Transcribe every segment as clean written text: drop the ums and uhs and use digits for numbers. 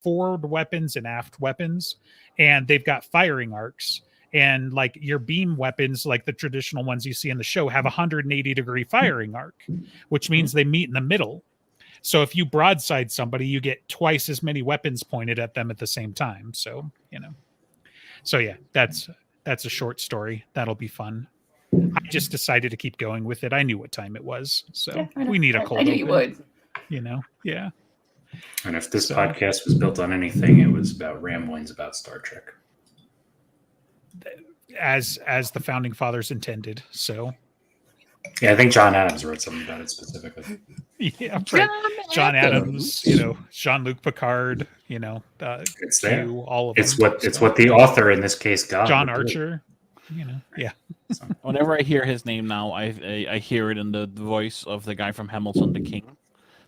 forward weapons and aft weapons, and they've got firing arcs. And like your beam weapons, like the traditional ones you see in the show, have a 180-degree firing arc, which means they meet in the middle. So if you broadside somebody, you get twice as many weapons pointed at them at the same time. So, So yeah, that's a short story. That'll be fun. I just decided to keep going with it. I knew what time it was. So we need a cold I knew open. you would. Yeah. And if this podcast was built on anything, it was about ramblings about Star Trek. As the founding fathers intended. So yeah, I think John Adams wrote something about it specifically. Yeah, John Adams, Jean-Luc Picard, it's there. All of it's them. It's what the author in this case got. John Archer. Yeah. So, whenever I hear his name now, I hear it in the voice of the guy from Hamilton, the King.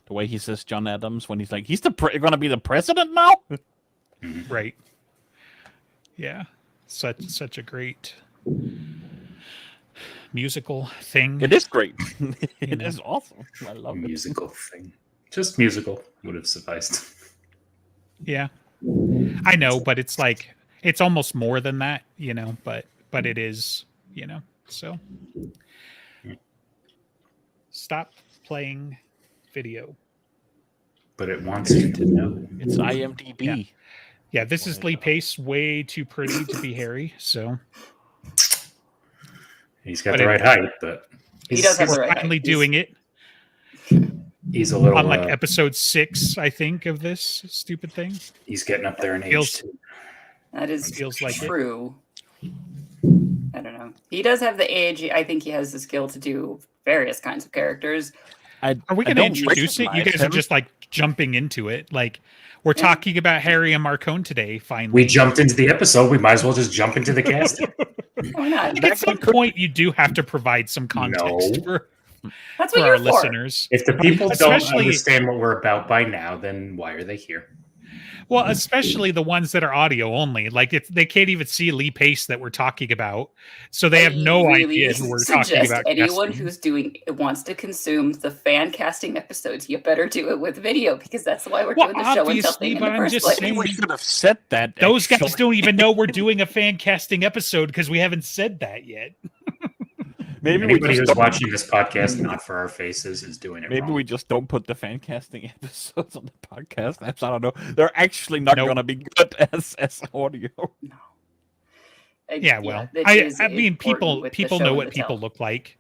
The way he says John Adams when he's like, he's going to be the president now. Right. Yeah. Such a great musical thing. It is great. It is awesome. I love it. Musical thing. Just musical would have sufficed. Yeah. I know, but it's like it's almost more than that, but it is, so stop playing video. But it wants you to know. It's IMDb. Yeah, this is Lee Pace, way too pretty to be Harry, so he's got the right height, but he does have the right height. Finally doing it. He's a little on like episode 6, I think, of this stupid thing. He's getting up there in age too. That is feels like true. I don't know. He does have the age. I think he has the skill to do various kinds of characters. Are we going to introduce it? You guys are just like jumping into it. Like we're talking about Harry and Marcone today. Finally, we jumped into the episode. We might as well just jump into the casting. Why not? At some point, you do have to provide some context for that's what our you're listeners. If the people don't understand what we're about by now, then why are they here? Well, especially the ones that are audio only. Like they can't even see Lee Pace that we're talking about, so they have no idea who we're talking about. Anyone who's wants to consume the fan casting episodes, you better do it with video because that's why we're doing the show and something in the first place. Saying, we should have said that. Those guys don't even know we're doing a fan casting episode because we haven't said that yet. Maybe anybody who's watching this podcast not for our faces is doing it Maybe wrong. we just don't put the fan casting episodes on the podcast. I don't know. They're actually not going to be good as audio. No. Yeah, well, I mean, people know what people look like.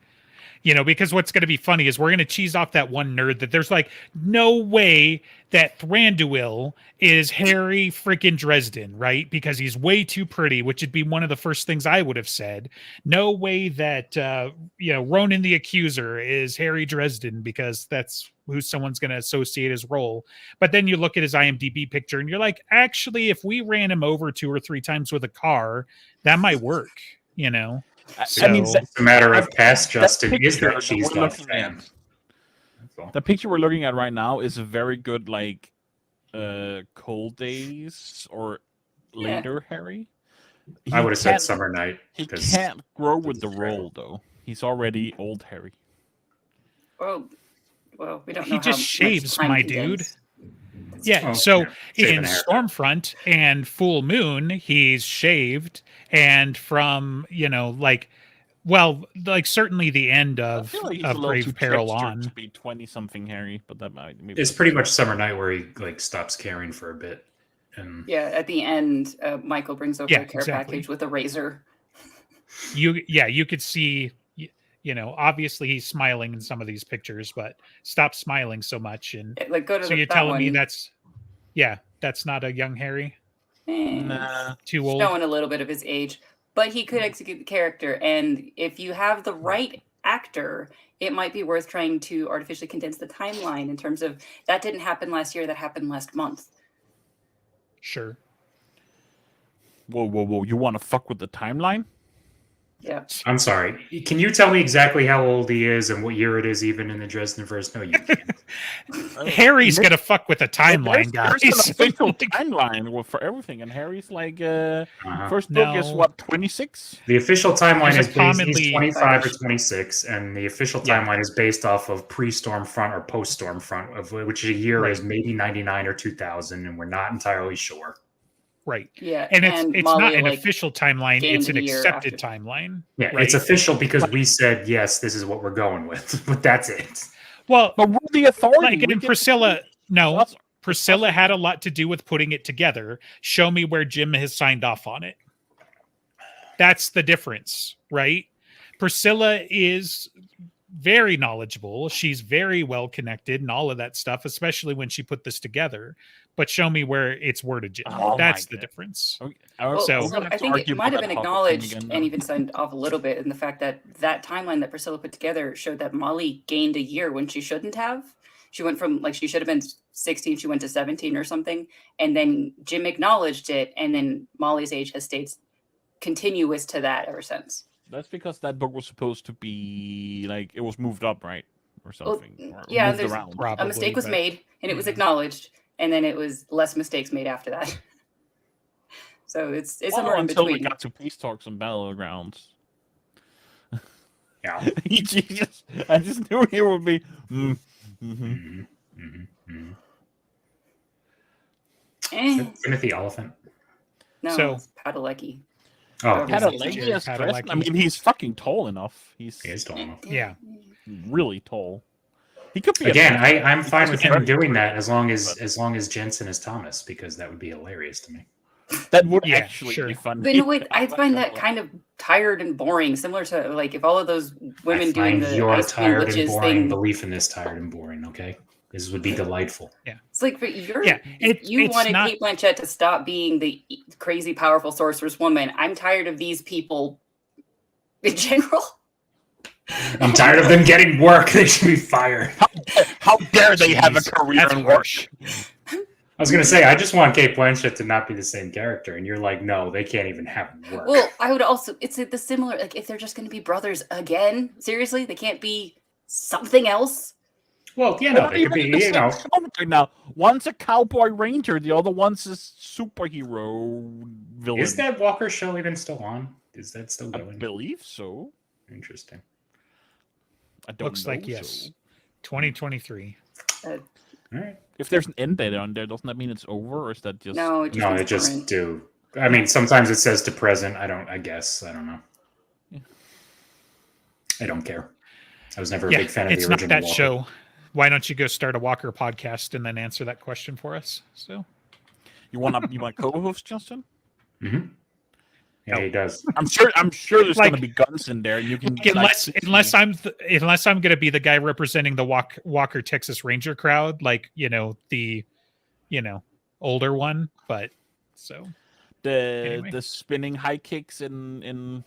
Because what's going to be funny is we're going to cheese off that one nerd that there's like no way that Thranduil is Harry freaking Dresden, right? Because he's way too pretty, which would be one of the first things I would have said. No way that, Ronan the Accuser is Harry Dresden because that's who someone's going to associate his role. But then you look at his IMDb picture and you're like, actually, if we ran him over 2 or 3 times with a car, that might work, So, I mean, it's a matter of past Justin is that cheesed off fan. The picture we're looking at right now is a very good, like, Cold Days or later Harry. I would have said Summer Night. He can't grow with the role, though. He's already old Harry. Well, we don't know. He just shaves, my dude. Yeah, so in Stormfront and Full Moon, he's shaved, and from certainly the end of Grave Peril on. To be 20-something Harry, but that might it's pretty much Summer Night where he stops caring for a bit. And at the end, Michael brings over a care package with a razor. You could see. Obviously he's smiling in some of these pictures, but stop smiling so much. And so you're telling me that's not a young Harry? Nah, too old. Showing a little bit of his age, but he could execute the character. And if you have the right actor, it might be worth trying to artificially condense the timeline in terms of that didn't happen last year, that happened last month. Sure. Whoa. You want to fuck with the timeline? Yeah. I'm sorry. Can you tell me exactly how old he is and what year it is, even in the Dresden verse? No, you can't. Harry's gonna fuck with a timeline, guys. There's an official timeline for everything, and Harry's like, first book is No. what, 26? The official timeline There's is a based, he's commonly- 25 or 26, and the official Yeah. timeline is based off of pre-Stormfront or post-Stormfront, of which a year Right. is maybe 99 or 2000, and we're not entirely sure. Right. Yeah. And it's Molly, not an like, official timeline, gained it's an a year accepted after. timeline. Yeah, right? it's official because we said, yes, this is what we're going with, but that's it. Well, But we're the authority. like We in get- Priscilla, no. That's- Priscilla had a lot to do with putting it together. Show me where Jim has signed off on it. That's the difference, right? Priscilla is very knowledgeable. She's very well connected and all of that stuff, especially when she put this together. But show me where it's worded, Jim. Oh That's my the God. difference. Okay, Well, So- so I think it might have been acknowledged and even signed off a little bit in the fact that that timeline that Priscilla put together showed that Molly gained a year when she shouldn't have. She went from, like, she should have been 16, she went to 17 or something. And then Jim acknowledged it, and then Molly's age has stayed continuous to that ever since. That's because that book was supposed to be like it was moved up, right, or Well, something. Or yeah, moved there's around. Probably, a mistake was but- made, and it was Mhm. acknowledged, and then it was less mistakes made after that. So it's Well, somewhere in until we between. got to peace talks and battlegrounds. Yeah. I just knew he would be. Mhm, mhm, mhm. Eh, Timothy Oliphant. no, So- it's Padalecki. Oh, Had Had a a leg leg as Had a Dresden. I leg. mean, he's fucking tall enough. He's he is tall enough. Yeah. really tall. He could be Again, a I'm fine with him very doing good, that as long as but- Jensen is Thomas, because that would be hilarious to me. that would Yeah, actually sure. be fun. But no, wait, I find that kind of tired and boring, similar to like if all of those women I doing find the your ice cream tired and witches boring thing. belief in this tired and boring. Okay, this would be delightful. It's like, but you're Yeah, you it's wanted not- Kate Blanchett to stop being the crazy powerful sorceress woman. I'm tired of these people in general. I'm tired of them getting work. They should be fired. How dare they have a Jeez, career that's and work? harsh. I was gonna say I just want Kate Blanchett to not be the same character, and you're like, no, they can't even have work. Well, I would also, it's the similar, like if they're just going to be brothers again, seriously, they can't be something else. Well, you know, they could be, you know, Right now, one's a cowboy ranger, the other one's a superhero villain. is that Walker show even still on? Is that still I going? believe so. Interesting. I don't Looks know, like yes. so. 2023. All right. If there's an end date on there, doesn't that mean it's over, or is that just No, it just No, means it just current. do. I mean, sometimes it says to present. I guess. I don't know. Yeah. I don't care. I was never a Yeah, big fan of it's the not original that Walker. show. Why don't you go start a Walker podcast and then answer that question for us? So you want co-host, Justin? Mm-hmm. Yeah, No. he does. I'm sure there's Like- gonna be guns in there, and you can unless I'm going to be the guy representing the Walker Texas Ranger crowd, like the older one, but so the Anyway. the spinning high kicks in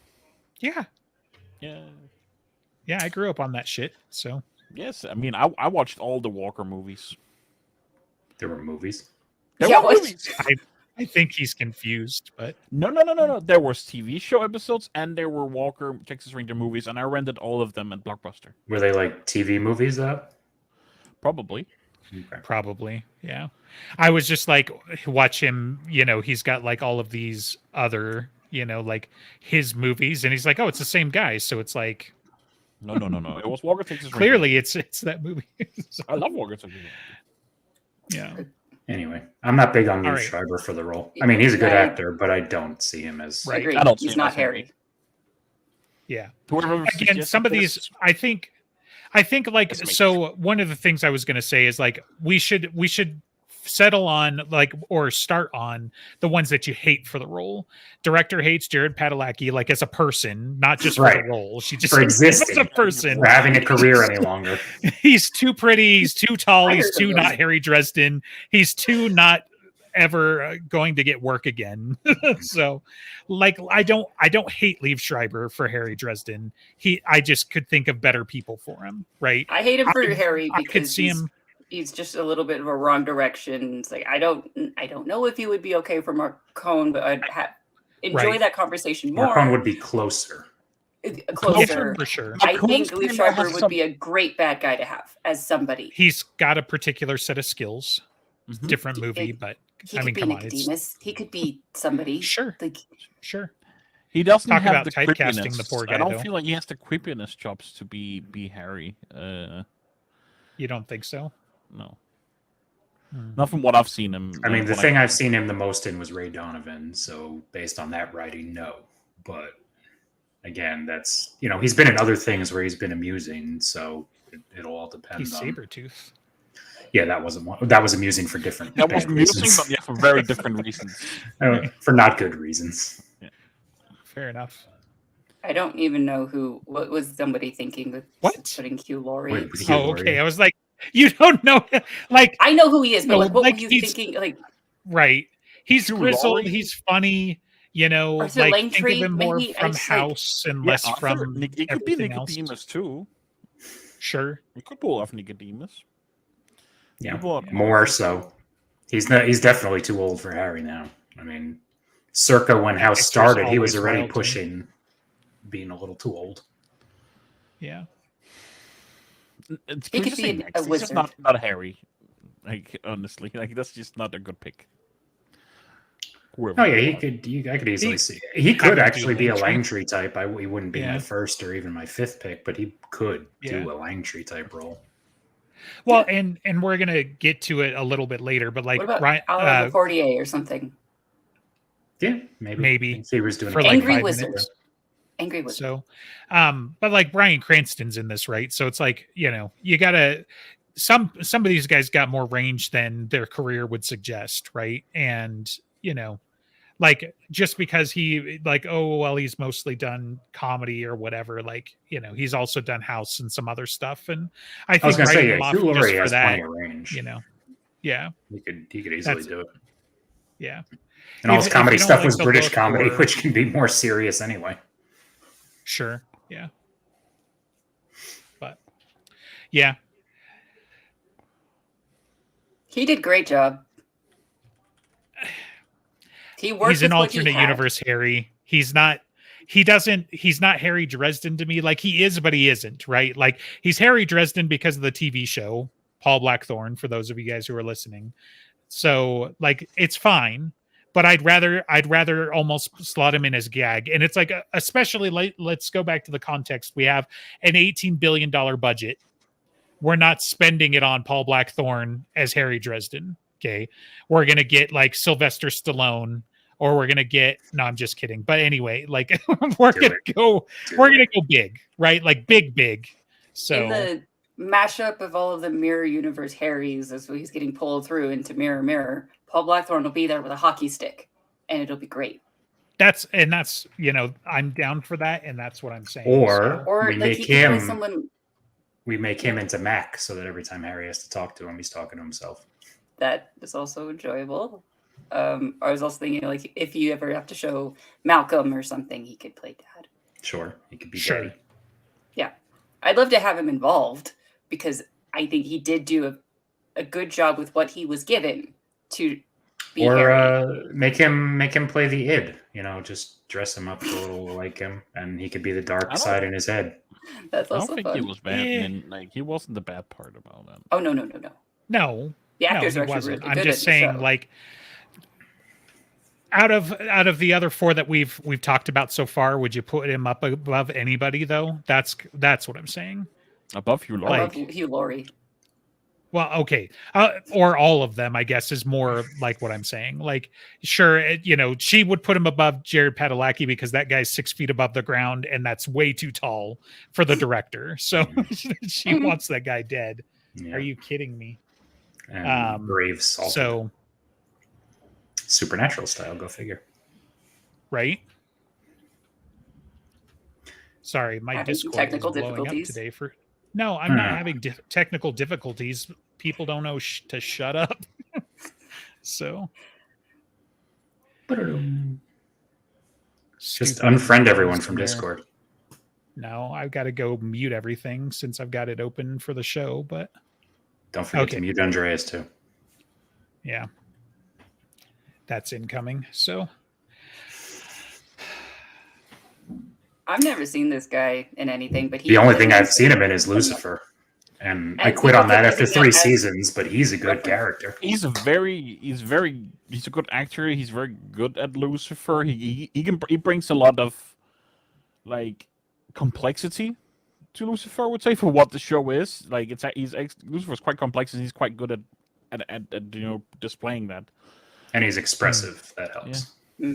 yeah, I grew up on that shit. So yes, I mean I watched all the Walker movies. There were movies. There Yeah, were what? movies. I think he's confused, but No. There was TV show episodes and there were Walker Texas Ranger movies, and I rented all of them at Blockbuster. Were they like TV movies though? Probably. Okay. probably, yeah. I was just like, watch him, he's got like all of these other, like his movies, and he's like, oh, it's the same guy. So it's like, No. It was Walker Texas Ranger. clearly it's that movie. So, I love Walker Texas Ranger. yeah. Anyway, I'm not big on All Liev right. Schreiber for the role. I mean, he's a good Right. actor, but I don't see him as Right. Agreed. I don't see He's him not as Harry. Harry. Yeah. Whoever Again, suggested some of these, this- I think like, This makes so one of the things I was going to say is like, we should settle on like, or start on the ones that you hate for the role. Director hates Jared Padalecki, like as a person, not just for Right. the role. She just for as existing, a person. for having a career any longer. He's too pretty. He's too tall. I He's heard too of not those. Harry Dresden. He's too not ever going to get work again. So like, I don't hate Liev Schreiber for Harry Dresden. I just could think of better people for him. Right. I hate him for Harry I could because see him. he's just a little bit of a wrong direction. It's like I don't know if he would be okay for Mark Cohn, but I'd enjoy Right. that conversation more. Marcon would be closer. closer. For sure. I think Liev Schreiber would be a great bad guy to have as somebody. He's got a particular set of skills. Different movie, but he could be Nicodemus. He could be somebody. Sure. Like, sure. He doesn't Talk have about the typecasting creepiness. the poor guy. I don't feel like he has the creepiness chops to be Harry. You don't think so? No. Not from what I've seen him. I mean, the thing I've seen him the most in was Ray Donovan. So based on that writing, no. But again, that's, you know, he's been in other things where he's been amusing. So it'll all depend. He's Sabretooth. Yeah, that wasn't one. That was amusing for different. That was amusing, but yeah, for very different reasons. For not good reasons. Yeah. Fair enough. I don't even know what was somebody thinking with putting Hugh Laurie. Okay. I was like, you don't know, like I know who he is, but like, what were you thinking? Like, right? He's grizzled. He's funny. You know, Arthur like Langtry, think of him more from House and less from. He could be Nicodemus too. Sure, he could pull off Nicodemus. Yeah, more so. He's definitely too old for Harry now. I mean, circa when House started, he was already pushing being a little too old. Yeah. He could be a wizard. Just not Harry. Like, honestly, like that's just not a good pick. Oh yeah, I could easily see. He could actually be a Langtree type. He wouldn't be my first or even my fifth pick, but he could do a Langtree type role. Well, and we're gonna get to it a little bit later, but like Ryan Portier or something. Yeah, maybe. He was doing for like Angry 5 Wizard. Minutes. Angry Wizard. So, but like Bryan Cranston's in this, right? So it's like, you know, you gotta some of these guys got more range than their career would suggest, right? And you know, like just because he like, oh well, he's mostly done comedy or whatever, like, you know, he's also done House and some other stuff. And I think Hugh Laurie has plenty of range. You know, yeah, he could easily do it. Yeah, and all his comedy stuff was British comedy, which can be more serious anyway. Sure, yeah, but yeah, he did a great job. He's an alternate universe Harry. He's not Harry Dresden to me. Like he is, but he isn't, right? Like he's Harry Dresden because of the TV show, Paul Blackthorne, for those of you guys who are listening. So like it's fine, but I'd rather almost slot him in as gag. And it's like, especially let's go back to the context. We have an $18 billion budget. We're not spending it on Paul Blackthorne as Harry Dresden. Okay. We're going to get like Sylvester Stallone, or we're going to get, no, I'm just kidding. But anyway, like we're going to go big, right? Like big. So in the mashup of all of the Mirror Universe Harrys, as he's getting pulled through into Mirror, Paul Blackthorne will be there with a hockey stick and it'll be great. That's, you know, I'm down for that. And that's what I'm saying. Or we like make him into Mac so that every time Harry has to talk to him, he's talking to himself. That is also enjoyable. I was also thinking, like, if you ever have to show Malcolm or something, he could play Dad. Sure, he could be Daddy. Yeah, I'd love to have him involved because I think he did do a good job with what he was given to be. Or make him play the id. You know, just dress him up a little like him, and he could be the dark side in his head. That's also I don't think fun. he was bad, and like he wasn't the bad part about that. Oh no. No, the actors are wasn't. Really I'm good just saying, like, out of the other four that we've talked about so far, would you put him up above anybody though? That's what I'm saying. Above Hugh Laurie. Above Hugh Laurie. Well, okay, or all of them, I guess, is more like what I'm saying. Like, sure, you know, she would put him above Jared Padalecki because that guy's 6 feet above the ground, and that's way too tall for the director. So she wants that guy dead. Yeah. Are you kidding me? And Graves also. So Supernatural style, go figure. Right? Sorry, my Discord is blowing up today. No, I'm not having technical difficulties. People don't know to shut up. So just unfriend everyone from Discord. No, I've got to go mute everything since I've got it open for the show, but don't forget to mute Andreas too. Yeah. That's incoming. So I've never seen this guy in anything, but the only thing I've seen him in is Lucifer. And I quit on that after 3 seasons, but he's a good character. He's a good actor. He's very good at Lucifer. He brings a lot of like complexity to Lucifer, I would say, for what the show is. Like Lucifer's quite complex, and he's quite good at displaying that. And he's expressive. That helps. Yeah.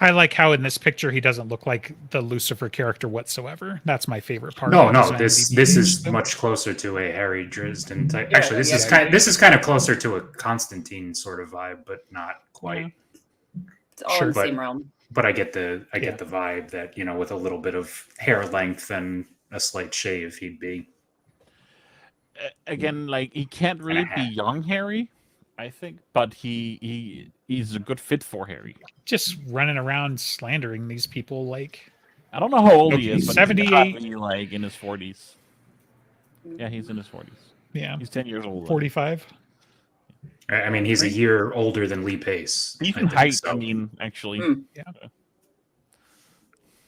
I like how in this picture he doesn't look like the Lucifer character whatsoever. That's my favorite part. No, this is much closer to a Harry Dresden type. Yeah, actually, this is kind of closer to a Constantine sort of vibe, but not quite. It's all in the same realm. But I get the vibe that, with a little bit of hair length and a slight shave, he'd be. Again, like he can't really be young Harry, I think, but he's a good fit for Harry. Just running around slandering these people, like I don't know how old he is, but 78, he's like in his 40s. Yeah, he's in his 40s. Yeah, he's 10 years old. 45. I mean, he's a year older than Lee Pace. Even height, so. I mean, actually.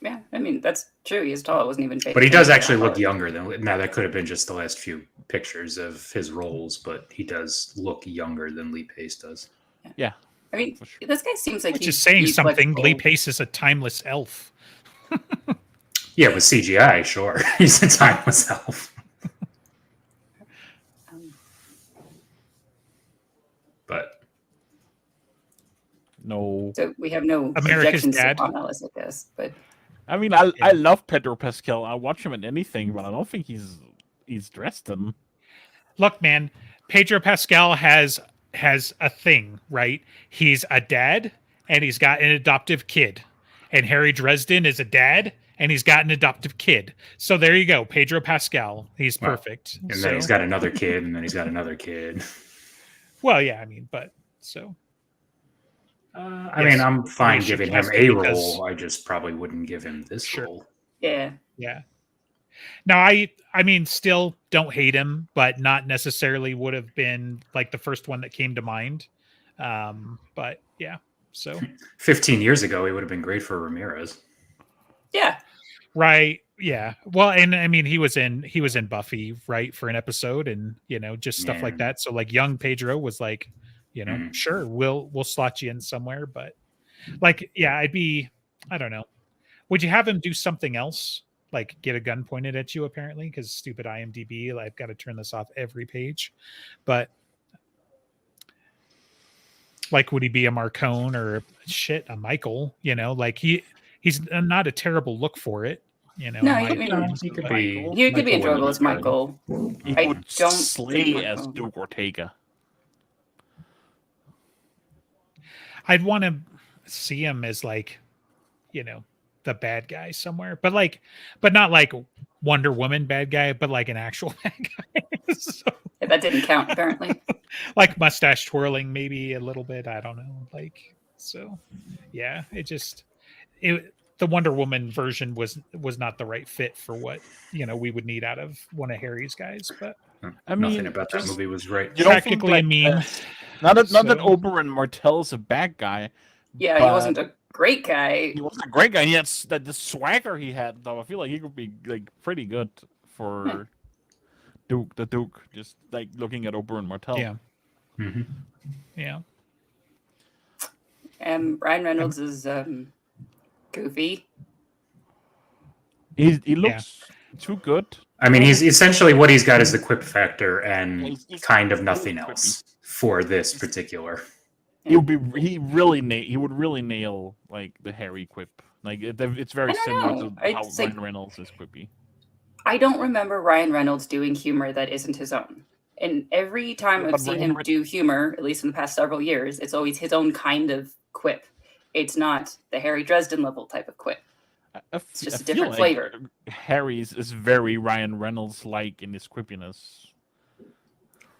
Yeah, I mean, that's true. He's tall. It wasn't even. But he does actually look younger than. Now, that could have been just the last few pictures of his roles, but he does look younger than Lee Pace does. Yeah. I mean, this guy seems like he's just saying something. Lee Pace is a timeless elf. Yeah, with CGI, sure. He's a timeless elf. But no. So we have no America's objections Dad on Ellis, I guess. But I mean, I love Pedro Pascal. I watch him in anything, but I don't think he's dressed him. Look, man, Pedro Pascal has a thing, right? He's a dad and he's got an adoptive kid. And Harry Dresden is a dad and he's got an adoptive kid. So there you go, Pedro Pascal. He's perfect. And then he's got another kid, and then he's got another kid. Well, yeah, I mean, but so. I mean, I'm fine giving him a role. I just probably wouldn't give him this role. Yeah. Yeah. Now, I mean, still don't hate him, but not necessarily would have been like the first one that came to mind. But yeah, so 15 years ago, he would have been great for Ramirez. Yeah. Right. Yeah. Well, and I mean, he was in Buffy, right, for an episode, and just stuff like that. So like, young Pedro was like, sure, we'll slot you in somewhere, but like, yeah, I don't know. Would you have him do something else? Like get a gun pointed at you, apparently, because stupid IMDb. I've got to turn this off every page. But like, would he be a Marcone or a Michael? Like he's not a terrible look for it. No, he could be enjoyable as Michael. He would slay as Duke Ortega. I'd want to see him as like, the bad guy somewhere, but not like Wonder Woman bad guy, but like an actual bad guy. So, that didn't count, apparently. Like mustache twirling, maybe a little bit. I don't know. Like, so yeah, the Wonder Woman version was not the right fit for what we would need out of one of Harry's guys. But I mean, nothing about that movie was right. Practically mean. Not that Oberyn Martell is a bad guy. Yeah, he wasn't a great guy. He wasn't a great guy. He had the swagger he had, though. I feel like he could be like pretty good for the Duke. Just like looking at Oberyn Martell. Yeah. Mm-hmm. Yeah. And Ryan Reynolds is goofy. He looks too good. I mean, he's essentially what he's got is the quip factor and kind of nothing else for this particular. He would really nail like the Harry quip. Like it's very similar to how Ryan Reynolds is quippy. I don't remember Ryan Reynolds doing humor that isn't his own. And every time I've seen him do humor, at least in the past several years, it's always his own kind of quip. It's not the Harry Dresden level type of quip. It's just a different flavor. Harry's is very Ryan Reynolds-like in his quippiness.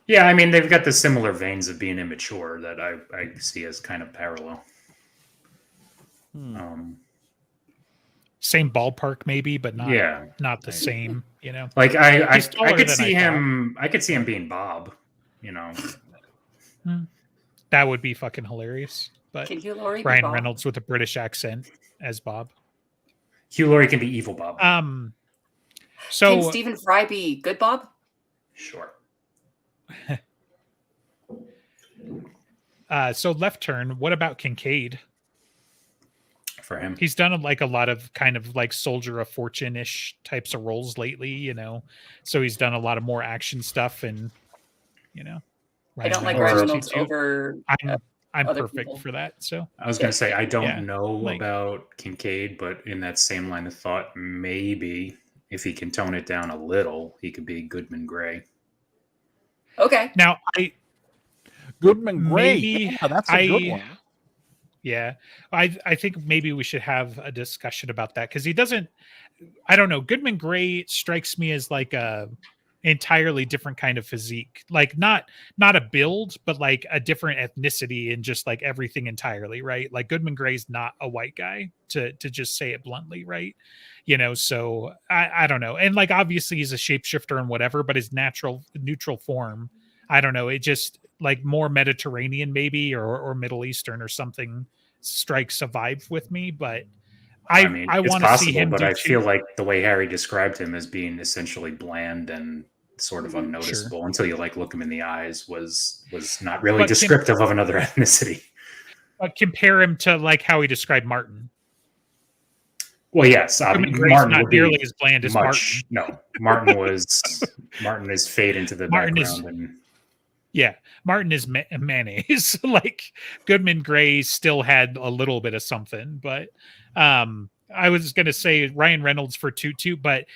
Yeah, I mean, they've got the similar veins of being immature that I see as kind of parallel. Same ballpark, maybe, but not the same. Like I could see him. I could see him being Bob. That would be fucking hilarious. But Can Hugh Laurie Ryan Reynolds with a British accent as Bob. Hugh Laurie can be evil Bob. Can Stephen Fry be good Bob? Sure. So Left Turn, what about Kincaid? For him, he's done like a lot of kind of like Soldier of Fortune-ish types of roles lately, so he's done a lot of more action stuff, and I don't like Ryan Reynolds over I'm other perfect people. for that. So I was going to say, I don't know about Kincaid, but in that same line of thought, maybe if he can tone it down a little, he could be Goodman Gray. Okay. Now Goodman Gray, that's a good one. Yeah, I think maybe we should have a discussion about that, because he doesn't. I don't know. Goodman Gray strikes me as like a entirely different kind of physique, like not a build, but like a different ethnicity and just like everything entirely, right? Like Goodman Gray's not a white guy, to just say it bluntly, right? So I don't know. And like obviously he's a shapeshifter and whatever, but his neutral form, I don't know. It just like more Mediterranean maybe or Middle Eastern or something strikes a vibe with me, but I want to see him. But I feel like the way Harry described him as being essentially bland and sort of unnoticeable until you like look him in the eyes was not really descriptive of another ethnicity. But compare him to like how he described Martin. Well, yes, Martin not nearly as bland as Martin. No, Martin is fade into the background. Martin is mayonnaise. Like Goodman Gray still had a little bit of something, but I was going to say Ryan Reynolds for Tutu, but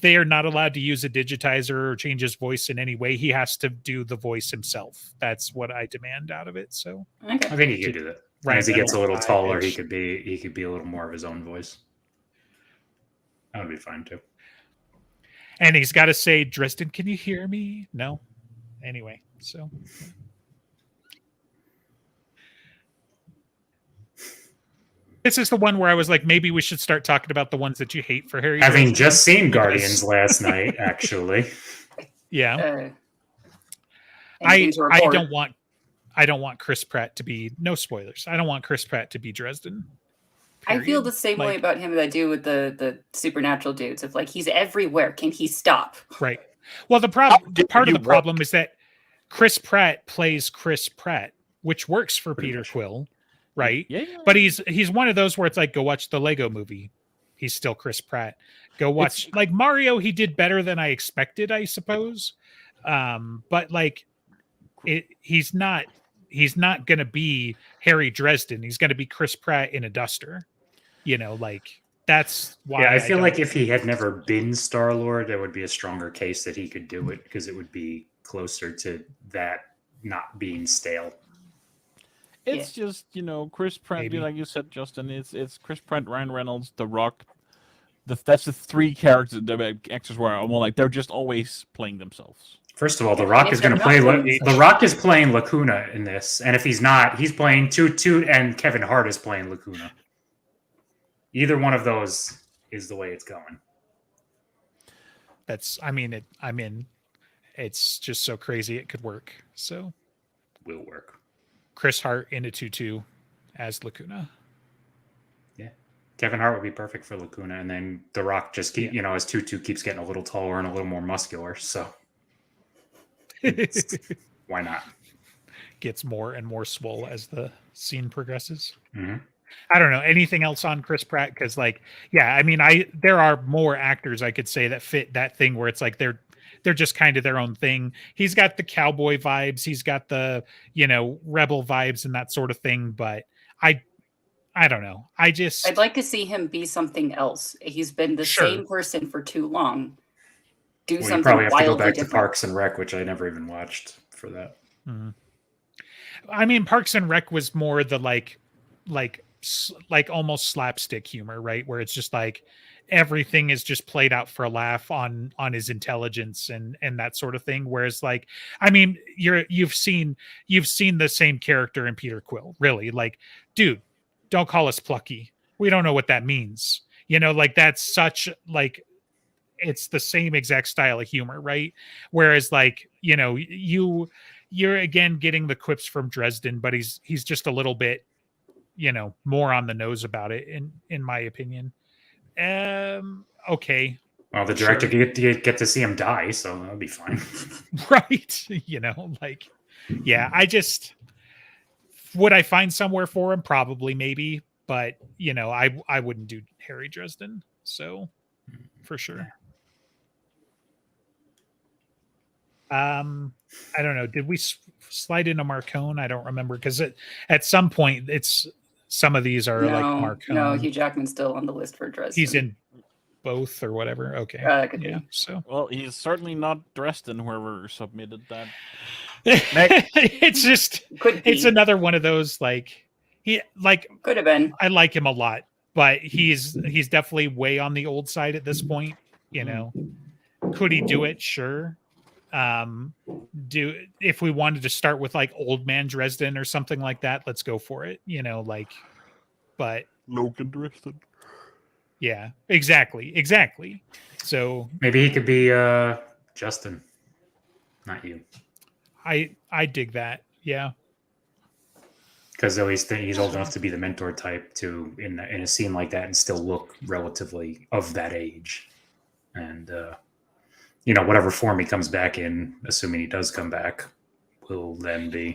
they are not allowed to use a digitizer or change his voice in any way. He has to do the voice himself. That's what I demand out of it. So I think he could do that. As he gets a little taller, he could be a little more of his own voice. That would be fine too. And he's got to say, Dresden, can you hear me? No. Anyway, so. This is the one where I was like, maybe we should start talking about the ones that you hate for Harry. Having just seen Guardians last night, actually. Yeah. I don't want Chris Pratt to be, no spoilers, I don't want Chris Pratt to be Dresden. Period. I feel the same way about him that I do with the supernatural dudes. Of like, he's everywhere. Can he stop? Right. Well, part of the problem is that Chris Pratt plays Chris Pratt, which works for Peter Quill. Right. Yeah. But he's one of those where it's like, go watch the Lego movie. He's still Chris Pratt. Go watch like Mario. He did better than I expected, I suppose. But like he's not going to be Harry Dresden. He's going to be Chris Pratt in a duster, like that's why. Yeah. I feel like if he had never been Star-Lord, there would be a stronger case that he could do it, because it would be closer to that not being stale. It's just, Chris Pratt, like you said, Justin, it's Chris Pratt, Ryan Reynolds, The Rock. That's the three characters, the actors where I'm like, they're just always playing themselves. First of all, The Rock is going to play. The Rock is playing Lacuna in this, and if he's not, he's playing Toot, and Kevin Hart is playing Lacuna. Either one of those is the way it's going. It's just so crazy it could work. So, will work. Chris Hart in a tutu as Lacuna. Yeah. Kevin Hart would be perfect for Lacuna, and then The Rock just as Tutu keeps getting a little taller and a little more muscular, so why not? Gets more and more swole as the scene progresses. Mm-hmm. I don't know. Anything else on Chris Pratt? Because there are more actors I could say that fit that thing where it's like they're just kind of their own thing. He's got the cowboy vibes. He's got the, rebel vibes and that sort of thing. But I don't know. I'd like to see him be something else. He's been the same person for too long. Something you probably have to go back different. to Parks and Rec, which I never even watched for that. Mm-hmm. I mean, Parks and Rec was more the like almost slapstick humor, right? Where it's just like, everything is just played out for a laugh on his intelligence and that sort of thing. Whereas like, I mean, you've seen the same character in Peter Quill, really. Like, dude, don't call us plucky. We don't know what that means. Like that's such like, it's the same exact style of humor, right? Whereas like, you're again getting the quips from Dresden, but he's just a little bit, more on the nose about it in my opinion. Okay. Well, the director get to see him die, so that'll be fine. Right. Yeah, would I find somewhere for him? Probably, maybe. But, I wouldn't do Harry Dresden. So, for sure. I don't know. Did we slide into Marcone? I don't remember, because at some point some of these are like Marcone. No, Hugh Jackman's still on the list for Dresden. He's in both or whatever. Okay. Yeah. So well, he's certainly not Dresden. Whoever submitted that. It's just it's another one of those could have been. I like him a lot, but he's definitely way on the old side at this point. Could he do it? Sure. If we wanted to start with like Old Man Dresden or something like that, let's go for it. But Logan Dresden. Yeah, exactly. So maybe he could be Justin, not you. I dig that. Yeah. Because he's old enough to be the mentor type to in a scene like that and still look relatively of that age, and whatever form he comes back in, assuming he does come back, will then be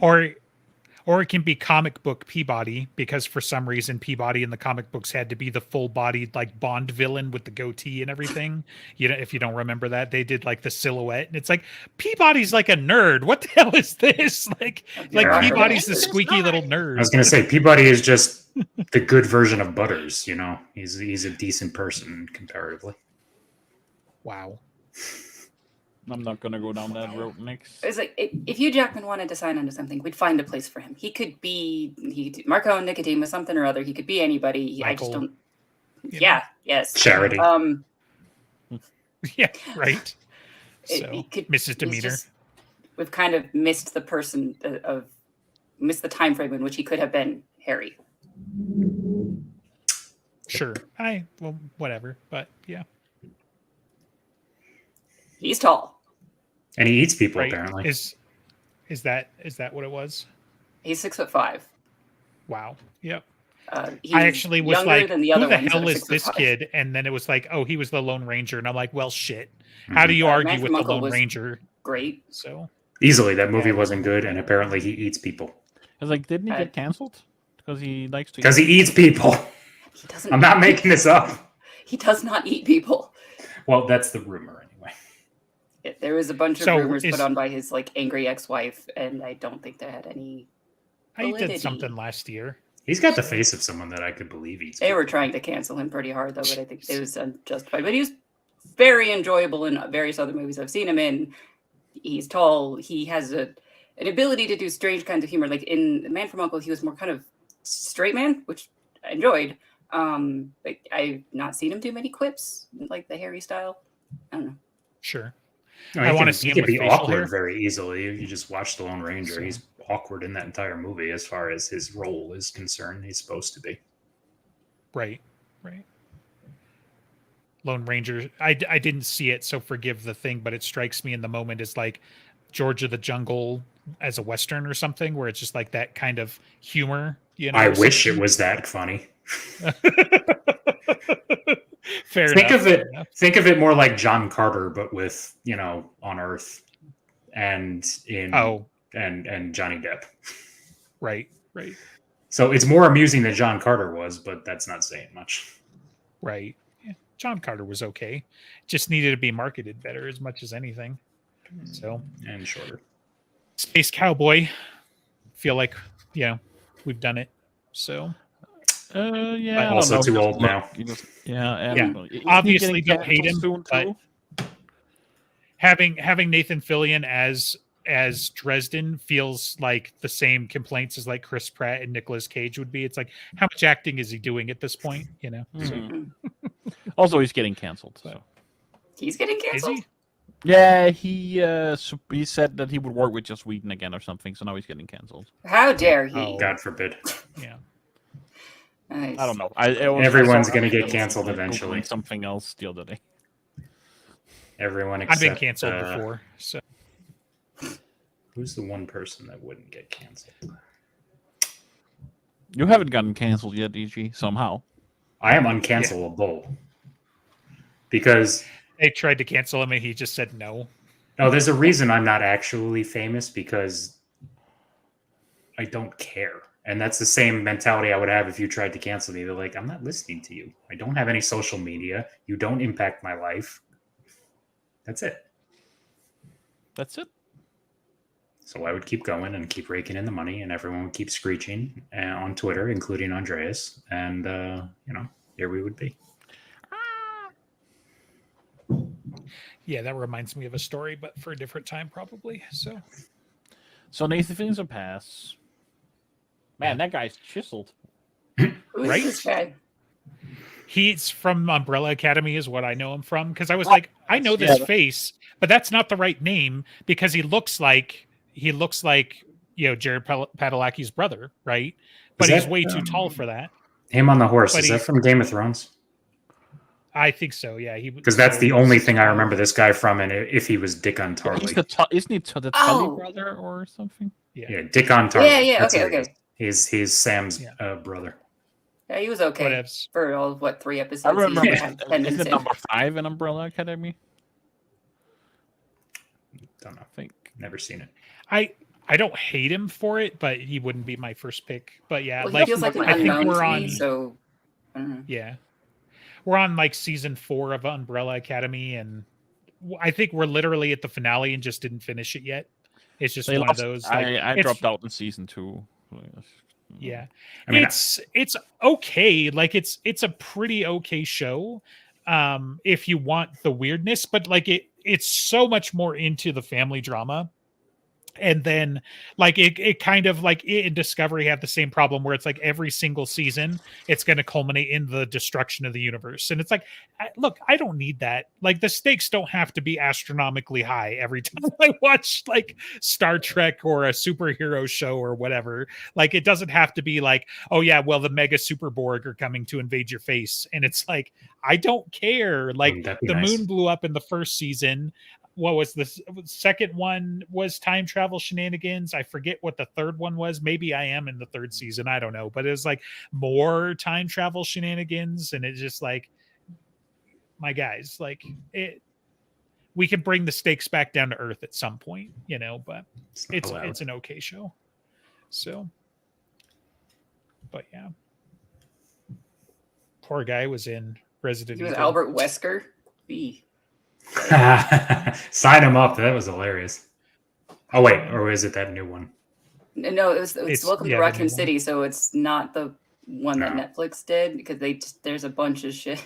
or it can be comic book Peabody, because for some reason Peabody in the comic books had to be the full-bodied like Bond villain with the goatee and everything. If you don't remember that, they did like the silhouette, and it's like Peabody's like a nerd. What the hell is this? Like Peabody's the squeaky little nerd. I was gonna say Peabody is just the good version of Butters. He's a decent person comparatively. Wow. I'm not going to go down that road next. It's like, if Hugh Jackman wanted to sign onto something, we'd find a place for him. He could be Marcone, Nicodemus, something or other. He could be anybody. Michael, I just don't. Yeah. Yes. Charity. Yeah. Right. So Mrs. Demeter. We've kind of missed the person missed the time frame in which he could have been Harry. Sure. Whatever. But yeah. He's tall. And he eats people, right. apparently. Is that what it was? He's 6'5". Wow. Yep. I actually was like, who the hell is this kid? And then it was like, oh, he was the Lone Ranger. And I'm like, well, shit. How do you argue with the Lone Ranger? Great. So easily, that movie wasn't good, and apparently he eats people. I was like, didn't he get canceled? Because he likes to. Because he eats people. He doesn't. I'm not making this up. He does not eat people. Well, that's the rumor. There was a bunch of rumors put on by his angry ex-wife, and I don't think they had any validity. He did something last year. He's got the face of someone that I could believe eats. They were trying to cancel him pretty hard, though, but I think it was unjustified. But he was very enjoyable in various other movies I've seen him in. He's tall. He has an ability to do strange kinds of humor. Like in Man from U.N.C.L.E., he was more kind of straight man, which I enjoyed. But I've not seen him do many quips, like the Harry style. I don't know. Sure. No, I want to see him with be facial awkward hair very easily. You just watch The Lone Ranger. He's awkward in that entire movie as far as his role is concerned. He's supposed to be. Right. Lone Ranger. I didn't see it, so forgive the thing, but it strikes me in the moment as like George of the Jungle as a Western or something, where it's just like that kind of humor. I wish it was that funny. Fair think enough. Think of it more like John Carter, but with on Earth and and Johnny Depp. Right. So it's more amusing than John Carter was, but that's not saying much. Right. Yeah. John Carter was okay. Just needed to be marketed better as much as anything. So and shorter. Space Cowboy. Feel like we've done it. So. Yeah. Also too old now. Obviously, don't hate him. But having Nathan Fillion as Dresden feels like the same complaints as like Chris Pratt and Nicolas Cage would be. It's like, how much acting is he doing at this point? Mm-hmm. Also, he's getting canceled. So he's getting canceled. Is he? Yeah, he said that he would work with Joss Whedon again or something. So now he's getting canceled. How dare he? Oh, God forbid. Yeah. Nice. I don't know. Everyone's going to get canceled eventually. Something else the other day. Everyone except... I've been canceled before. So who's the one person that wouldn't get canceled? You haven't gotten canceled yet, DG, somehow. I am uncancelable. because they tried to cancel him and he just said no. No, there's a reason I'm not actually famous, because I don't care. And that's the same mentality I would have if you tried to cancel me. They're like, I'm not listening to you. I don't have any social media. You don't impact my life. That's it. That's it. So I would keep going and keep raking in the money, and everyone would keep screeching on Twitter, including Andreas. And, here we would be. Yeah, that reminds me of a story, but for a different time, probably. So Nathan Fillion's a pass. Man, that guy's chiseled. Who's Right? this guy? He's from Umbrella Academy, is what I know him from. Because I was like, I know this face, but that's not the right name, because he looks like Jared Padalecki's brother, right? But he's way too tall for that. Him on the horse. Is that from Game of Thrones? I think so. Yeah, because that's the only thing I remember this guy from, and if he was Dickon Tarly. Isn't he the Tully brother or something? Yeah, Dickon Tarly. Yeah. Okay. He's Sam's brother. Yeah, he was okay Whatevs. for all 3 episodes. I remember. Isn't it number 5 in Umbrella Academy? Don't know. I think Never seen it. I don't hate him for it, but he wouldn't be my first pick. But yeah, he feels like an unknown to me, so I don't know. Yeah. We're on like season 4 of Umbrella Academy, and I think we're literally at the finale and just didn't finish it yet. It's just one of those. Like, I dropped out in season 2. Yeah, I mean, it's okay. Like it's a pretty okay show, if you want the weirdness, but like it's so much more into the family drama. And then like it kind of like it and Discovery have the same problem where it's like every single season it's going to culminate in the destruction of the universe. And it's like, look, I don't need that. Like the stakes don't have to be astronomically high every time I watch like Star Trek or a superhero show or whatever. Like it doesn't have to be like, oh yeah, well the mega Superborg are coming to invade your face. And it's like, I don't care. Like the moon blew up in the first season. What was the second one? Was time travel shenanigans? I forget what the third one was. Maybe I am in the third season. I don't know. But it was like more time travel shenanigans. And it's just like, my guys, like we can bring the stakes back down to earth at some point, but it's an okay show. So, but yeah. Poor guy was in Resident Evil. He was Albert Wesker. Sign him up. That was hilarious. Oh wait, or is it that new one? No, it's Welcome to Raccoon City, so it's not the one that Netflix did, because there's a bunch of shit.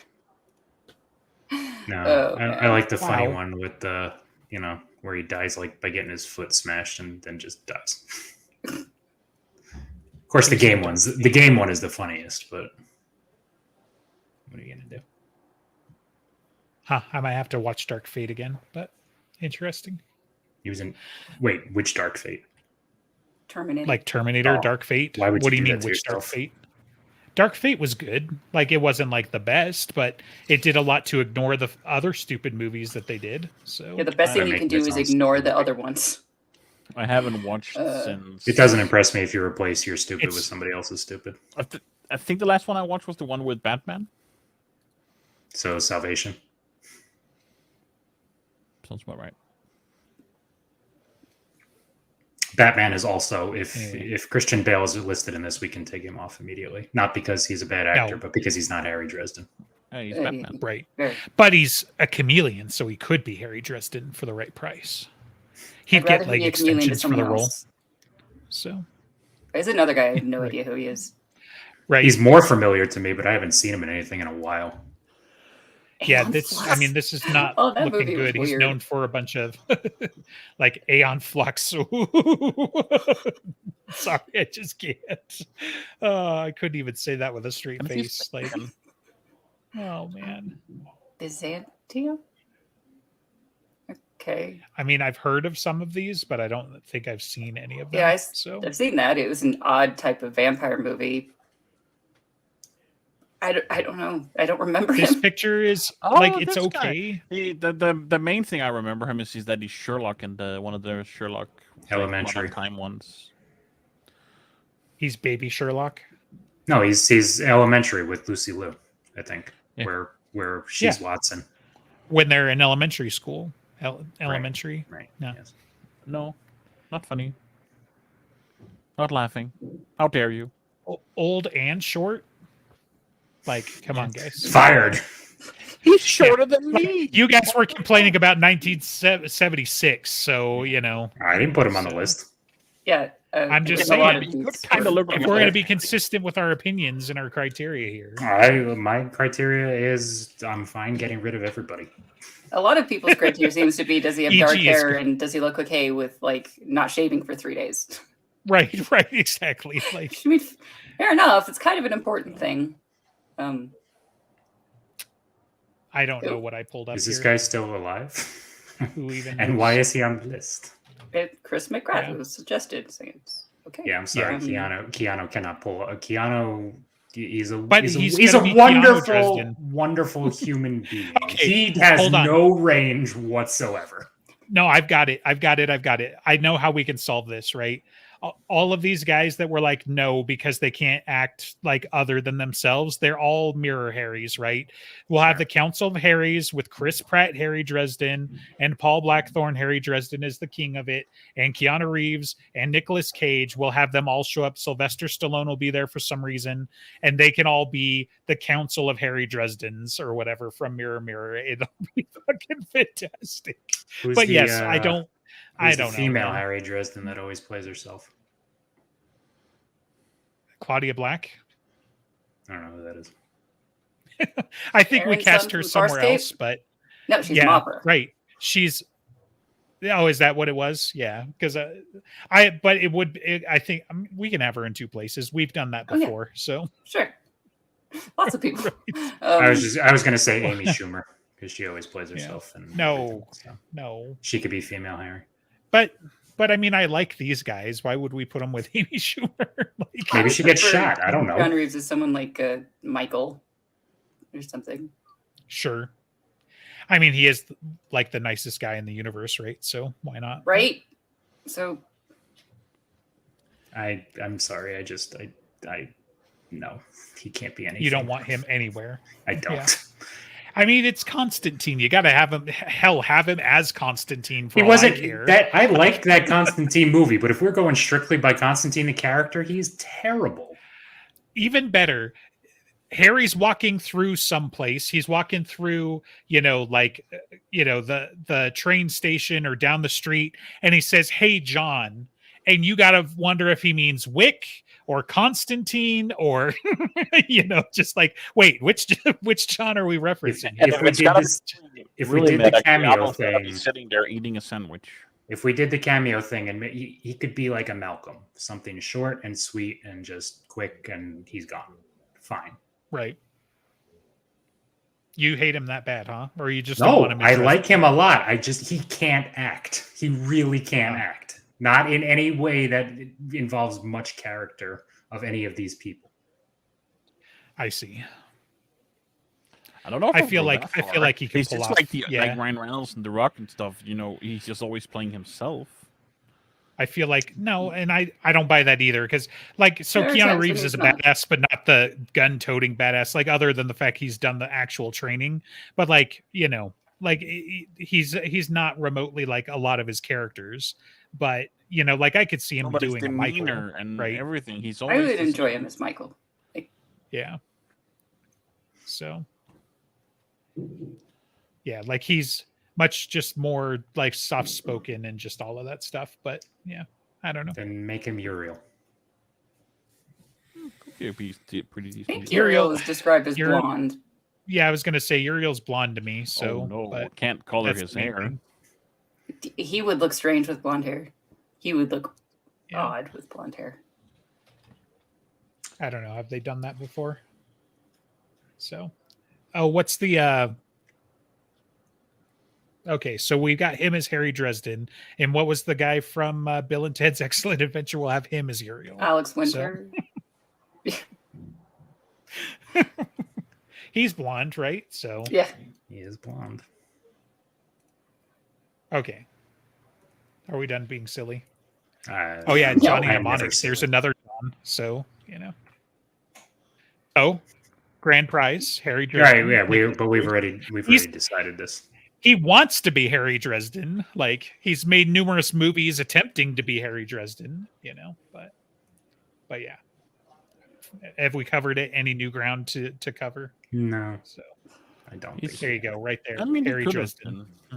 No, I like the funny one with the where he dies like by getting his foot smashed and then just dies. Of course, the game one is the funniest, but what are you gonna do? I might have to watch Dark Fate again, but interesting. He was in. Wait, which Dark Fate? Terminator. Like Terminator, Dark Fate. Why would what do you do mean, which yourself? Dark Fate? Dark Fate was good. Like it wasn't like the best, but it did a lot to ignore the other stupid movies that they did. So yeah, the best thing you can do is ignore the other ones. I haven't watched since. It doesn't impress me if you replace your stupid with somebody else's stupid. I think the last one I watched was the one with Batman. So Salvation. Sounds about right. Batman is also, if Christian Bale is listed in this, we can take him off immediately. Not because he's a bad actor, but because he's not Harry Dresden. Hey, he's Batman. Right. But he's a chameleon, so he could be Harry Dresden for the right price. He'd get leg extensions for the role. So there's another guy. I have no idea who he is. Right. He's more familiar to me, but I haven't seen him in anything in a while. Yeah, this is not looking good. He's known for a bunch of like Aeon Flux. Sorry, I just can't. I couldn't even say that with a straight face. Like, oh man. Byzantium? Okay. I mean, I've heard of some of these, but I don't think I've seen any of them. Yeah, I've seen that. It was an odd type of vampire movie. I don't know. I don't remember this him. picture is it's okay. The main thing I remember him is that he's Sherlock in one of the Sherlock Elementary time ones. He's baby Sherlock. No, he's Elementary with Lucy Liu, I think, where she's Watson. when they're in elementary school. Elementary. Right. No. Yes. No, not funny. Not laughing. How dare you? Old and short. Like, come on, guys. Fired. He's shorter than me. You guys were complaining about 1976, so you know. I didn't put him on the list. Yeah. I'm just there's a lot saying, of dudes. kind of look If we're going to be consistent with our opinions and our criteria here, My criteria is I'm fine getting rid of everybody. A lot of people's criteria seems to be: does he have EG dark is hair good. and does he look okay with like not shaving for 3 days? right, exactly. Like, I mean, fair enough. It's kind of an important thing. I don't know what I pulled up. Is this here. guy still alive? Who even And knows? why is he on the list? Chris McGrath Yeah. was suggested. So it's okay. Yeah, I'm sorry. Yeah. Keanu cannot pull. Keanu, he's a But he's he's a gonna be Keanu wonderful, Dresden. wonderful human being. Okay, He has hold on. no range whatsoever. No, I've got it. I know how we can solve this, right? All of these guys that were like, no, because they can't act like other than themselves, they're all mirror Harrys, right? We'll have the Council of Harrys with Chris Pratt, Harry Dresden, and Paul Blackthorne, Harry Dresden is the king of it, and Keanu Reeves and Nicolas Cage. We'll have them all show up. Sylvester Stallone will be there for some reason, and they can all be the Council of Harry Dresdens or whatever from Mirror Mirror. It'll be fucking fantastic. Who's But the, yes, I don't who's the know. female man. Harry Dresden that always plays herself. Claudia Black. I don't know who that is. I think we Aaron cast Sun her from somewhere Farscape? else, but No, she's yeah, Mopper. right. She's. Oh, is that what it was? Yeah, because but it would. I think we can have her in 2 places. We've done that Oh, yeah. before, so Sure. Lots of people. I was going to say Amy Schumer because she always plays herself. And No. everything, so no. she could be female Harry. But I mean, I like these guys. Why would we put them with Amy Schumer? Like, Maybe she gets prefer shot. I don't know. Keanu Reeves is someone like Michael or something. sure. I mean, he is like the nicest guy in the universe, right? So why not? Right? So I'm sorry. I no, he can't be anything. You don't want him anywhere. I don't. Yeah. I mean, it's Constantine. You got to have him. Hell, have him as Constantine. For He all wasn't I care. that. I liked that Constantine movie, but if we're going strictly by Constantine the character, he's terrible. Even better. Harry's walking through someplace. He's walking through, the train station or down the street, and he says, "Hey, John," and you got to wonder if he means Wick or Constantine or, just like, wait, which John are we referencing? If we did the cameo thing, sitting there eating a sandwich. If we did the cameo thing, and he could be like a Malcolm, something short and sweet and just quick, and he's gone. Fine. Right. You hate him that bad, huh? Or you just don't No, want him? I like him a lot. He can't act. He really can't act. Not in any way that involves much character of any of these people. I see. I don't know. If I feel like he can he's pull just off. like Yeah. Ryan Reynolds and The Rock and stuff. He's just always playing himself. I feel like no, and I don't buy that either because Keanu Reeves is a badass, but not the gun-toting badass. Like other than the fact he's done the actual training, but he's not remotely like a lot of his characters. But I could see him doing a Michael and right? everything. He's I always would enjoy him as Michael. Yeah. So. Yeah, like he's much just more like soft spoken and just all of that stuff. But yeah, I don't know. Then make him Uriel. Yeah, he's pretty I decent. think Uriel is described as blonde. Yeah, I was gonna say Uriel's blonde to me. So no, but can't color that's his the main hair. thing. He would look strange with blonde hair. He would look odd with blonde hair. I don't know. Have they done that before? So, what's the? Okay, so we've got him as Harry Dresden, and what was the guy from Bill and Ted's Excellent Adventure? We'll have him as Uriel. Alex Winter. So. He's blonde, right? So yeah, he is blonde. Okay. Are we done being silly? Oh yeah, Johnny Mnemonics. There's another John. So Oh, grand prize, Harry Dresden. Right, yeah, we've already decided this. he wants to be Harry Dresden. Like, he's made numerous movies attempting to be Harry Dresden, but yeah. Have we covered it? Any new ground to cover? No, So I don't. there you go, right there. I mean, Harry Dresden. I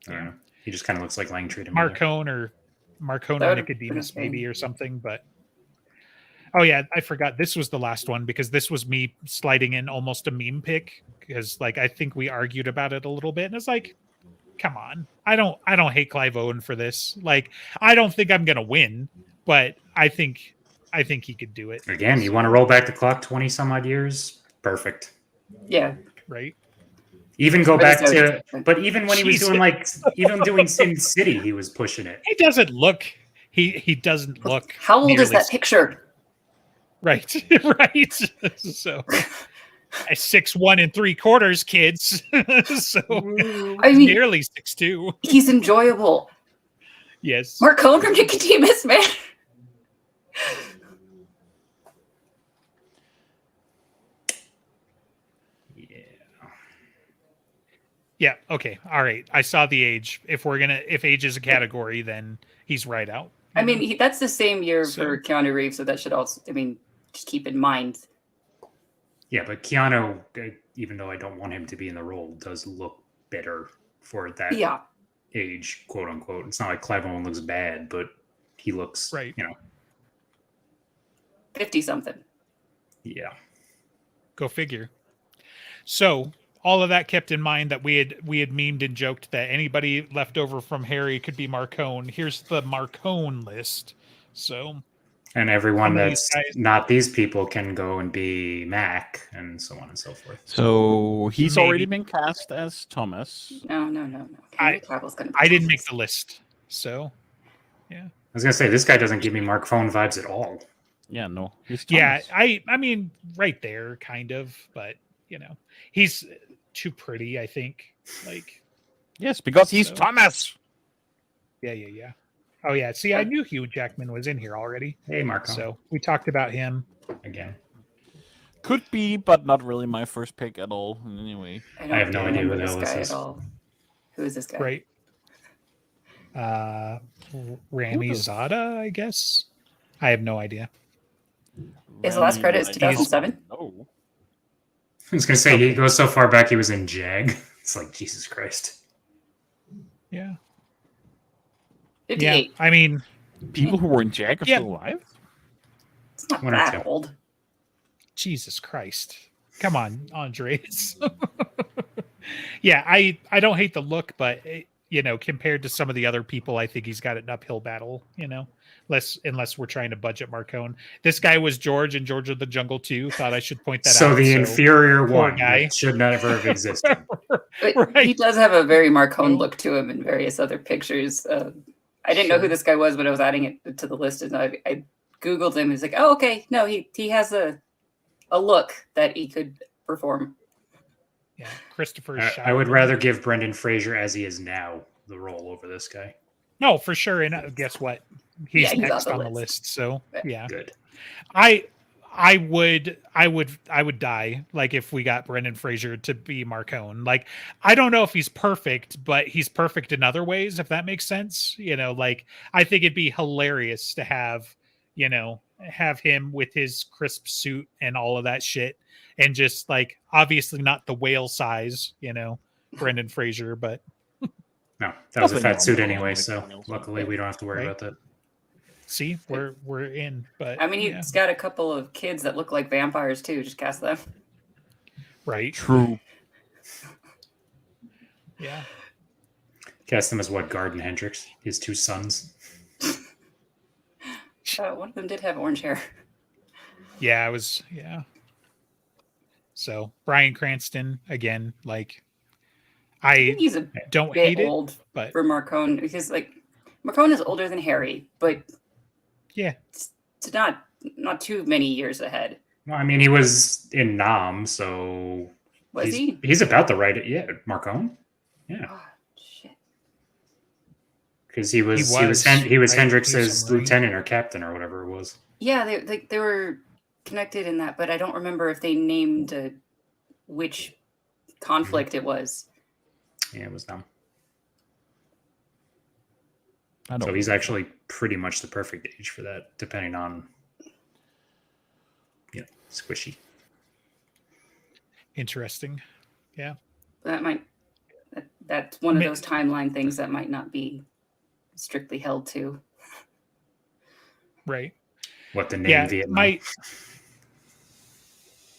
don't know. He just kind of looks like Langtree to me. Marcone or Nicodemus maybe or something, but oh yeah, I forgot this was the last one because this was me sliding in almost a meme pick because like I think we argued about it a little bit and it's like, come on, I don't hate Clive Owen for this. Like I don't think I'm gonna win, but I think he could do it. Again, you want to roll back the clock 20 some odd years? Perfect. Yeah. Right. Even go back to, but even when he was doing even doing Sin City, he was pushing it. He doesn't look. He doesn't look. How old is that picture? Right, right. So, 6'1" 3/4, kids. So I mean, nearly 6'2". He's enjoyable. Yes, Marcone from Nicodemus, man. Yeah. Okay. All right. I saw the age. If age is a category, then he's right out. I mean, that's the same year for Keanu Reeves, so that should also. I mean, just keep in mind. Yeah, but Keanu, even though I don't want him to be in the role, does look better for that age, quote unquote. It's not like Clive Owen looks bad, but he looks right. 50-something. Yeah. Go figure. So. All of that kept in mind that we had memed and joked that anybody left over from Harry could be Marcone. Here's the Marcone list. So, and everyone that's not these people can go and be Mac and so on and so forth. So he's already been cast as Thomas. No. I didn't make the list. So, yeah. I was gonna say this guy doesn't give me Marcone vibes at all. Yeah, no. Yeah, I mean, right there, kind of, but he's too pretty, I think. Like, yes, because he's Thomas. Yeah. Oh yeah. See, I knew Hugh Jackman was in here already. Hey, Marco. So we talked about him again. Could be, but not really my first pick at all. Anyway, I have no idea who the hell this is. Who is this guy? Right. Rami Zada, I guess. I have no idea. His last credit is 2007. No. I was gonna say he goes so far back he was in Jag. It's like Jesus Christ. Yeah. 58. Yeah. I mean, people who were in Jag are still alive. It's not that old. Jesus Christ! Come on, Andres. Yeah, I don't hate the look, but compared to some of the other people, I think he's got an uphill battle. Unless we're trying to budget Marcone. This guy was George in George of the Jungle 2. Thought I should point that out. So the inferior one guy should never have existed. Right. He does have a very Marcone look to him in various other pictures. I didn't know who this guy was, but I was adding it to the list, and I Googled him. He's like, oh, okay. No, he has a look that he could perform. Yeah, Christopher. I would rather give Brendan Fraser as he is now the role over this guy. No, for sure. And guess what? He's next on the list. So yeah, good. I would die like if we got Brendan Fraser to be Marcone. Like I don't know if he's perfect, but he's perfect in other ways. If that makes sense, like I think it'd be hilarious to have him with his crisp suit and all of that shit, and just like obviously not the whale size, Brendan Fraser, but. No, that was a fat suit anyway, so luckily we don't have to worry about that. See, we're in, but I mean, he's got a couple of kids that look like vampires too. Just cast them. Right. True. Yeah. Cast them as what? Garden Hendricks, his two sons. One of them did have orange hair. Yeah, it was. Yeah. So Bryan Cranston again, like. I he's a don't bit hate old it, but for Marcone, because like Marcone is older than Harry, but yeah, it's not too many years ahead. Well, I mean, he was in Nam, so was he? He's about the right. Yeah, Marcone. Yeah. Oh, shit. Because he was Hendrix's lieutenant or captain or whatever it was. Yeah, they were connected in that, but I don't remember if they named which conflict it was. Yeah, it was dumb. I don't So he's actually pretty much the perfect age for that, depending on, squishy. Interesting. Yeah. That's one of those timeline things that might not be strictly held to. Right. What the name Vietnam.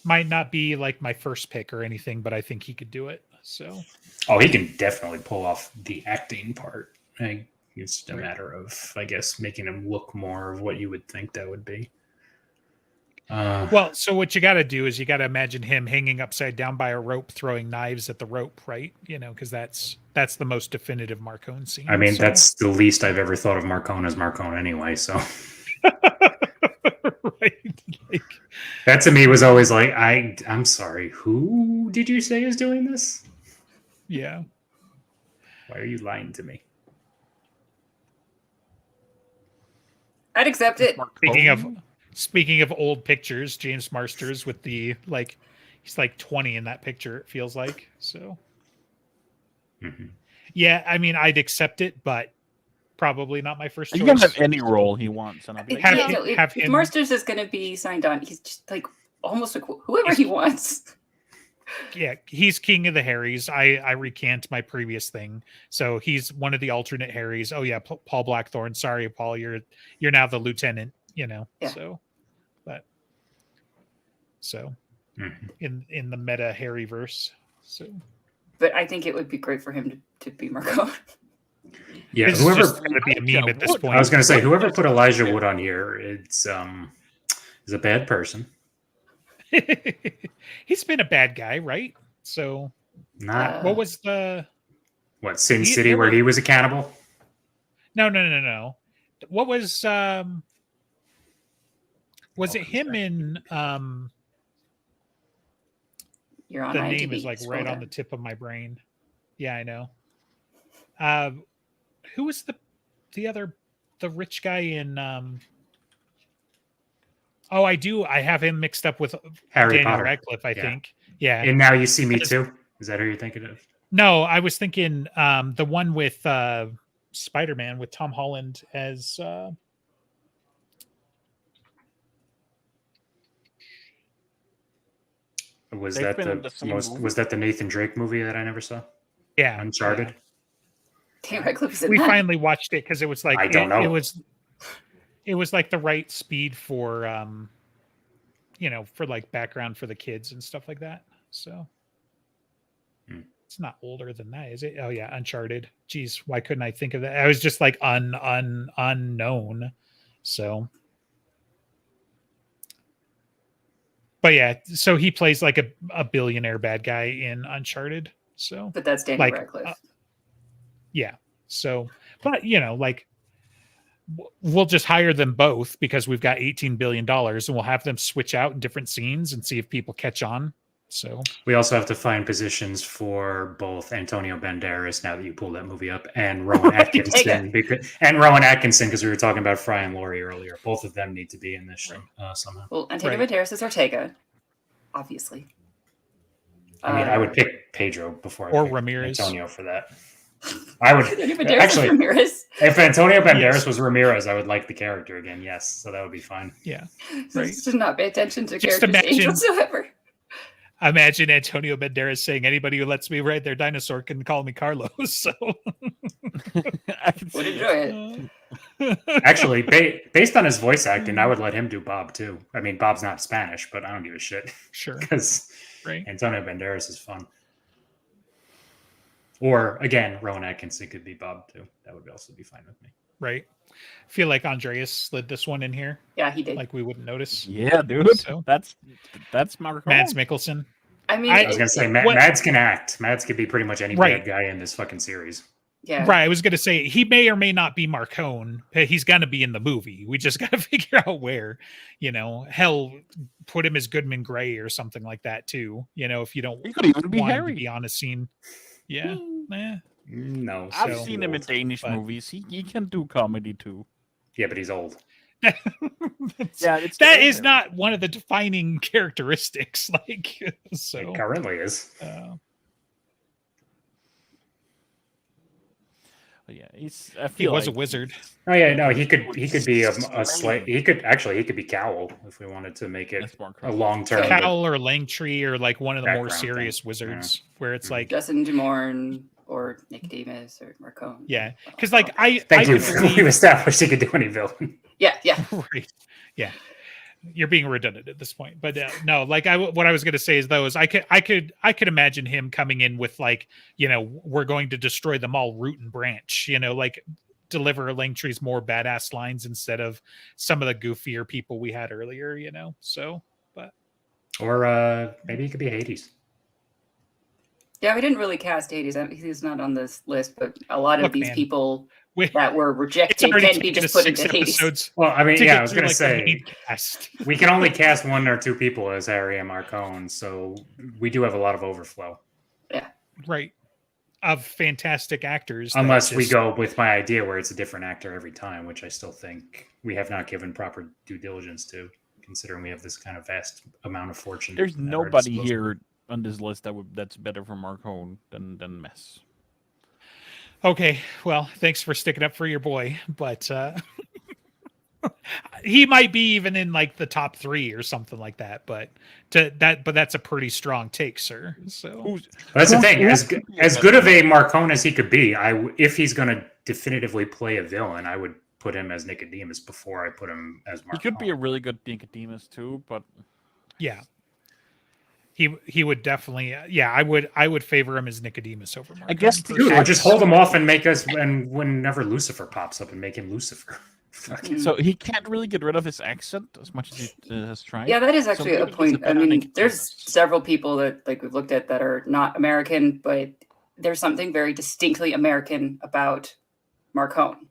Might not be like my first pick or anything, but I think he could do it. So. Oh, he can definitely pull off the acting part. It's just a matter of, I guess, making him look more of what you would think that would be. Well, so what you got to do is you got to imagine him hanging upside down by a rope, throwing knives at the rope, right? Because that's the most definitive Marcone scene. I mean, that's the least I've ever thought of Marcone as Marcone anyway. So, right? That to me was always like, I'm sorry, who did you say is doing this? Yeah. Why are you lying to me? I'd accept it. Speaking of old pictures, James Marsters with the he's like 20 in that picture. It feels like so. Mm-hmm. Yeah, I mean, I'd accept it, but probably not my first choice. He can have any role he wants, and I'll be like, if Marsters is going to be signed on, he's just like almost like whoever he wants. Yeah, he's King of the Harrys. I recant my previous thing. So he's one of the alternate Harrys. Oh yeah, Paul Blackthorne. Sorry, Paul, you're now the lieutenant. Yeah. So in the meta Harryverse. So, but I think it would be great for him to be Marcone. Yeah, this whoever is going to be a meme at this point. I was going to say, whoever put Elijah Wood on here, it's is a bad person. He's been a bad guy, right? So, not what was the Sin City where he was a cannibal? No. What was it him in You're on the IMDb. name is like right on the tip of my brain. Yeah, I know. Who was the rich guy in Oh, I do. I have him mixed up with Harry Daniel Potter. Radcliffe, I think. Yeah. And Now You See Me Too? Is that who you're thinking of? No, I was thinking the one with Spider-Man with Tom Holland as was that the Nathan Drake movie that I never saw? Yeah. Uncharted. Yeah. Daniel Radcliffe is we finally watched it because it was like I don't know. It was like the right speed for for like background for the kids and stuff like that. So it's not older than that, is it? Oh yeah, Uncharted. Jeez, why couldn't I think of that? I was just like unknown. So but yeah, so he plays like a billionaire bad guy in Uncharted. So but that's Daniel Radcliffe. Yeah. So, but we'll just hire them both because we've got $18 billion and we'll have them switch out in different scenes and see if people catch on. So we also have to find positions for both Antonio Banderas, now that you pulled that movie up, and Rowan Atkinson. Because we were talking about Fry and Laurie earlier. Both of them need to be in this show somehow. Well, Antonio Banderas is Ortega, obviously. I mean, I would pick Pedro before or Ramirez. Antonio for that. I would actually. Ramirez. If Antonio Banderas was Ramirez, I would like the character again. Yes, so that would be fine. Yeah, right. Just not pay attention to characters age whatsoever. Imagine Antonio Banderas saying, "Anybody who lets me ride their dinosaur can call me Carlos." So I would enjoy it. Actually, based on his voice acting, I would let him do Bob too. I mean, Bob's not Spanish, but I don't give a shit. Sure, because Antonio Banderas is fun. Or again, Rowan Atkinson could be Bob too. That would also be fine with me. Right. I feel like Andreas slid this one in here. Yeah, he did. Like we wouldn't notice. Yeah, dude. So, that's Mark. Mads Mikkelsen. I mean, I was gonna say Mads can act. Mads could be pretty much any bad guy in this fucking series. Yeah. Right. I was gonna say he may or may not be Marcone. He's gonna be in the movie. We just gotta figure out where. Hell, put him as Goodman Gray or something like that too. If you don't, he could even be want Harry. Him to be on a scene. Yeah. No. I've seen him in Danish movies. He can do comedy too. Yeah, but he's old. That is not one of the defining characteristics. So it currently is. But yeah, he was a wizard. Oh yeah, no, he could be a slave. He could be Cowl if we wanted to make it a long term. Cowl or Langtree or like one of the more serious wizards, where it's like Justin Dumorn or Nicodemus or Marcone. Yeah, because like we've established he could do any villain. Yeah, right, yeah. You're being redundant at this point, but no. Like what I was going to say is those I could imagine him coming in with like, you know, we're going to destroy them all root and branch. You know, like deliver Langtree's more badass lines instead of some of the goofier people we had earlier. You know, so but or maybe he could be Hades. Yeah, we didn't really cast Hades. He's not on this list, but a lot of these people that were rejected can be just put into Hades. Well, I mean, I was going to say, we can only cast 1 or 2 people as Harry and Marcone, so we do have a lot of overflow. Yeah. Right. Of fantastic actors. Unless we go with my idea where it's a different actor every time, which I still think we have not given proper due diligence to, considering we have this kind of vast amount of fortune. There's nobody here on this list that's better for Marcone than Mess. Okay, well, thanks for sticking up for your boy, but he might be even in like the top 3 or something like that. But that's a pretty strong take, sir. So that's the thing. As good of a Marcone as he could be, if he's going to definitively play a villain, I would put him as Nicodemus before I put him as Marcone. He could be a really good Nicodemus too, but yeah. He would definitely I would favor him as Nicodemus over Marcone. I guess or just hold him off and make us and whenever Lucifer pops up and make him Lucifer. So he can't really get rid of his accent as much as he has tried. Yeah, that is actually a point. I mean, there's several people that like we've looked at that are not American, but there's something very distinctly American about Marcone.